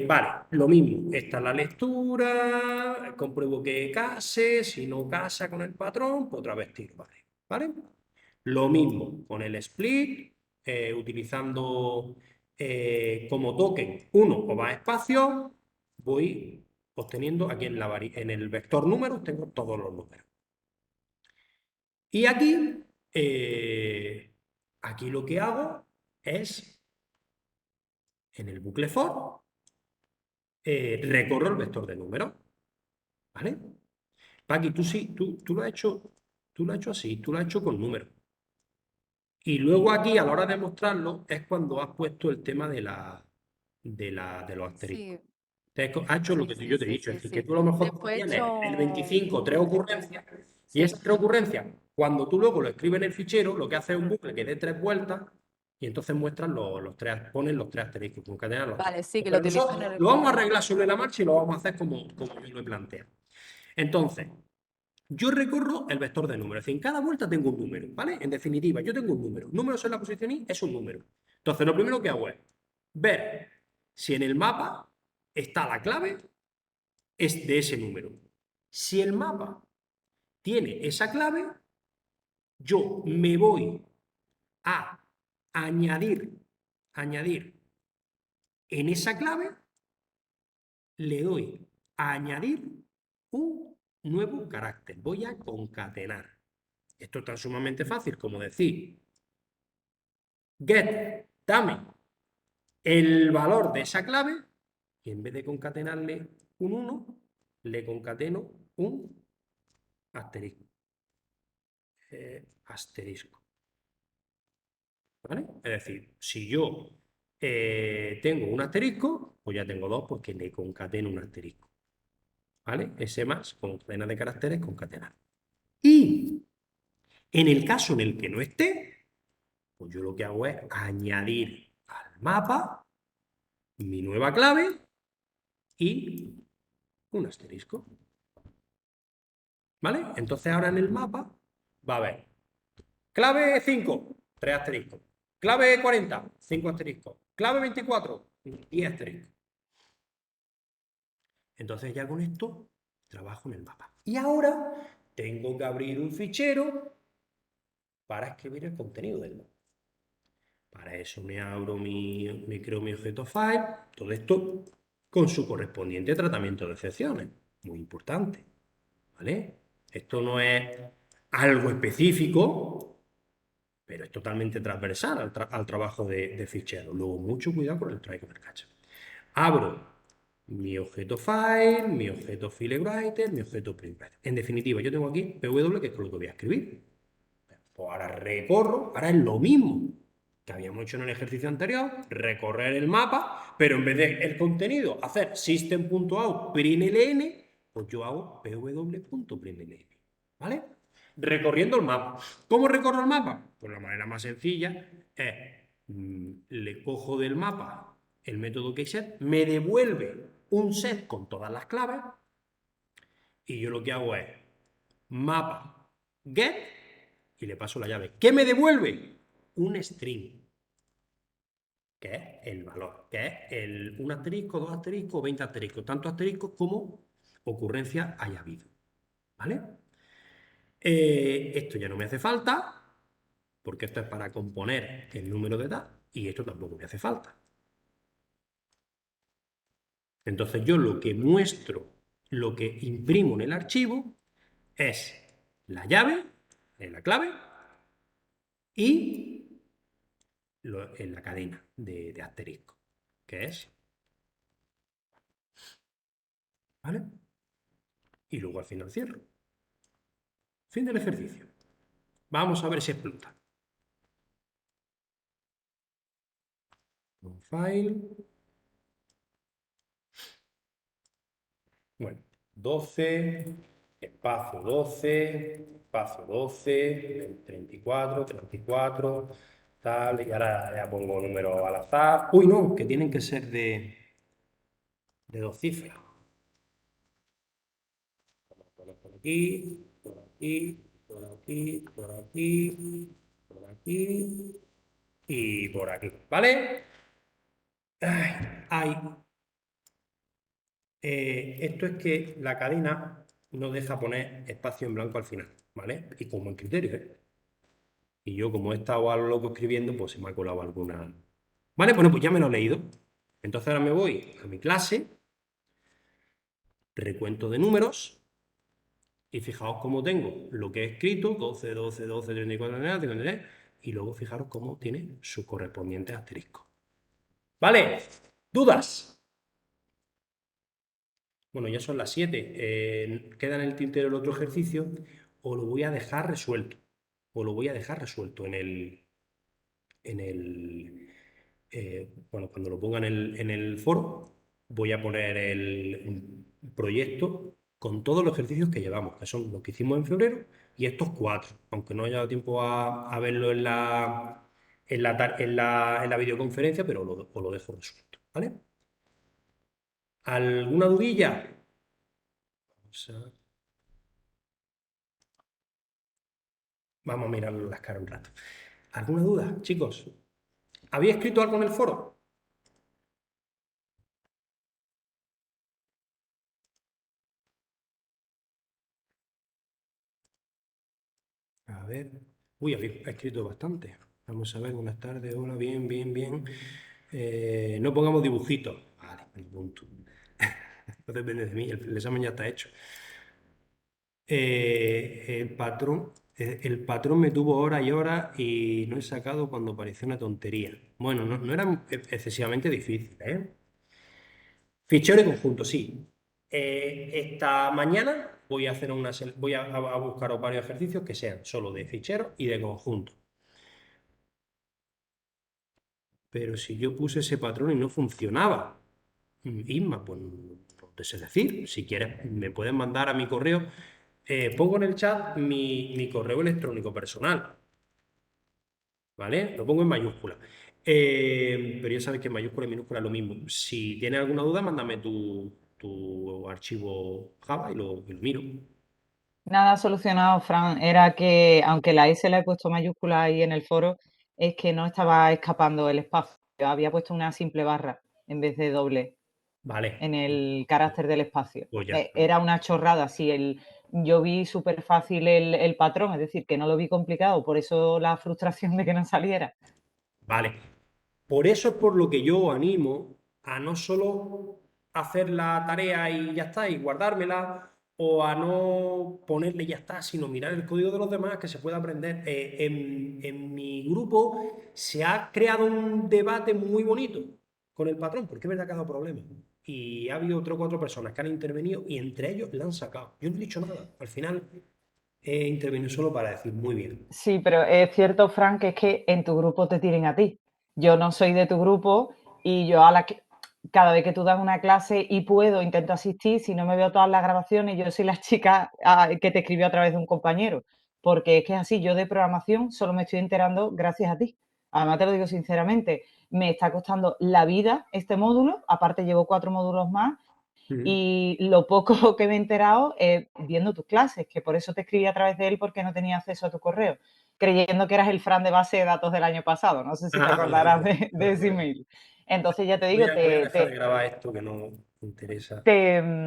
A: Vale, lo mismo, esta es la lectura, compruebo que case, si no casa con el patrón, pues otra vez tiro, ¿vale? Lo mismo con el split, utilizando como token uno o más espacios, voy obteniendo aquí en el vector números, tengo todos los números. Y aquí lo que hago es, en el bucle for, recorro el vector de números, ¿vale? Paqui, tú lo has hecho así, tú lo has hecho con números. Y luego aquí, a la hora de mostrarlo, es cuando has puesto el tema de los asteriscos.
D: Sí,
A: Has hecho lo que yo te he dicho, es decir, que tú a lo mejor
D: Después he
A: tienes
D: hecho
A: el 25, tres ocurrencias, y
D: Sí.
A: esas tres ocurrencias, cuando tú luego lo escribes en el fichero, lo que hace es un bucle que dé tres vueltas, y entonces muestran ponen los tres asteriscos, concatenan los tres.
D: Vale, sí, que lo
A: Pero
D: utilizo
A: nosotros
D: en el
A: lo vamos a
D: bucle.
A: arreglar sobre la marcha y lo vamos a hacer como yo lo he planteado. Entonces, yo recorro el vector de números, es decir, en cada vuelta tengo un número, ¿vale? En definitiva, yo tengo un número. Números en la posición Y es un número. Entonces, lo primero que hago es ver si en el mapa está la clave es de ese número. Si el mapa tiene esa clave, yo me voy a añadir en esa clave, le doy a añadir un nuevo carácter. Voy a concatenar. Esto es tan sumamente fácil como decir, get, dame el valor de esa clave, y en vez de concatenarle un 1, le concateno un asterisco. Asterisco. ¿Vale? Es decir, si yo tengo un asterisco, pues ya tengo dos porque le concateno un asterisco. ¿Vale? Ese más con cadena de caracteres concatenar. Y en el caso en el que no esté, pues yo lo que hago es añadir al mapa mi nueva clave y un asterisco. ¿Vale? Entonces ahora en el mapa va a haber clave 5, 3 asteriscos. Clave 40, 5 asteriscos. Clave 24, 10 asteriscos. Entonces ya con esto trabajo en el mapa. Y ahora tengo que abrir un fichero para escribir el contenido del mapa. Para eso me abro creo mi objeto file, todo esto con su correspondiente tratamiento de excepciones. Muy importante. ¿Vale? Esto no es algo específico, pero es totalmente transversal al trabajo de fichero. Luego, mucho cuidado con el try con el catch. Abro mi objeto file, mi objeto FileWriter, mi objeto PrintWriter. En definitiva, yo tengo aquí PW, que es con lo que voy a escribir. Pues ahora recorro, ahora es lo mismo que habíamos hecho en el ejercicio anterior, recorrer el mapa, pero en vez de el contenido hacer system.out println, pues yo hago pw.println, ¿vale? Recorriendo el mapa. ¿Cómo recorro el mapa? Pues la manera más sencilla es, le cojo del mapa el método getSet, me devuelve un set con todas las claves, y yo lo que hago es mapa get y le paso la llave. ¿Qué me devuelve? Un string, que es el valor, que es un asterisco, 2 asteriscos, 20 asteriscos, tanto asteriscos como ocurrencias haya habido, ¿vale? Esto ya no me hace falta, porque esto es para componer el número de edad, y esto tampoco me hace falta. Entonces yo lo que muestro, lo que imprimo en el archivo, es la llave, la clave, y en la cadena de asterisco, que es, ¿vale? Y luego al final cierro. Fin del ejercicio. Vamos a ver si explota. Un file. Bueno, 12, espacio 12, espacio 12, 34, 34, tal, y ahora ya pongo números al azar. Uy, no, que tienen que ser de 2 cifras. Por aquí, por aquí, por aquí, por aquí, por aquí y por aquí, ¿vale? Ay. Esto es que la cadena no deja poner espacio en blanco al final, ¿vale? Y como en criterio, ¿eh? Y yo, como he estado a lo loco escribiendo, pues se me ha colado alguna. Vale, bueno, pues ya me lo he leído. Entonces ahora me voy a mi clase, recuento de números, y fijaos cómo tengo lo que he escrito, 12, 12, 12, 34, 33, y luego fijaros cómo tiene sus correspondientes asteriscos. ¿Vale? ¿Dudas? Bueno, ya son las 7. Queda en el tintero el otro ejercicio, o lo voy a dejar resuelto. O lo voy a dejar resuelto bueno, cuando lo ponga en el foro, voy a poner un proyecto con todos los ejercicios que llevamos, que son los que hicimos en febrero y estos 4, aunque no haya dado tiempo a verlo en la videoconferencia, pero os lo dejo resuelto, ¿vale? ¿Alguna dudilla? Vamos a mirar las caras un rato. ¿Alguna duda, chicos? ¿Había escrito algo en el foro? A ver. Uy, había escrito bastante. Vamos a ver, buenas tardes, hola, bien, bien, bien. No pongamos dibujitos. Vale, el punto. No depende de mí, el examen ya está hecho. El patrón me tuvo horas y horas y no he sacado cuando pareció una tontería. Bueno, no era excesivamente difícil, ¿eh? Fichero y conjunto, sí. Esta mañana voy a hacer voy a buscar varios ejercicios que sean solo de fichero y de conjunto. Pero si yo puse ese patrón y no funcionaba, Isma, pues no te sé decir. Si quieres, me puedes mandar a mi correo. Pongo en el chat mi correo electrónico personal, ¿vale? Lo pongo en mayúscula. Pero ya sabes que en mayúscula y minúscula es lo mismo. Si tienes alguna duda, mándame tu archivo Java y lo miro.
B: Nada solucionado, Fran. Era que, aunque la S la he puesto mayúscula ahí en el foro, es que no estaba escapando el espacio. Había puesto una simple barra en vez de doble
A: Vale.
B: en el carácter del espacio.
A: Pues ya está.
B: Era una chorrada. Yo vi súper fácil el patrón, es decir, que no lo vi complicado, por eso la frustración de que no saliera.
A: Vale. Por eso es por lo que yo animo a no solo hacer la tarea y ya está, y guardármela, o a no ponerle ya está, sino mirar el código de los demás que se pueda aprender. En mi grupo se ha creado un debate muy bonito con el patrón, porque es verdad que ha dado problemas. Y ha habido 3 o 4 personas que han intervenido y entre ellos la han sacado. Yo no he dicho nada. Al final he intervenido solo para decir muy bien.
B: Sí, pero es cierto, Frank, que es que en tu grupo te tiren a ti. Yo no soy de tu grupo y yo cada vez que tú das una clase y puedo, intento asistir. Si no me veo todas las grabaciones, yo soy la chica que te escribió a través de un compañero. Porque es que es así, yo de programación solo me estoy enterando gracias a ti. Además, te lo digo sinceramente, me está costando la vida este módulo. Aparte, llevo 4 módulos más. Y lo poco que me he enterado es viendo tus clases, que por eso te escribí a través de él, porque no tenía acceso a tu correo, creyendo que eras el Fran de base de datos del año pasado. No sé si te acordarás de ese email. Entonces, ya te digo,
A: Voy a dejar de grabar esto que no me interesa.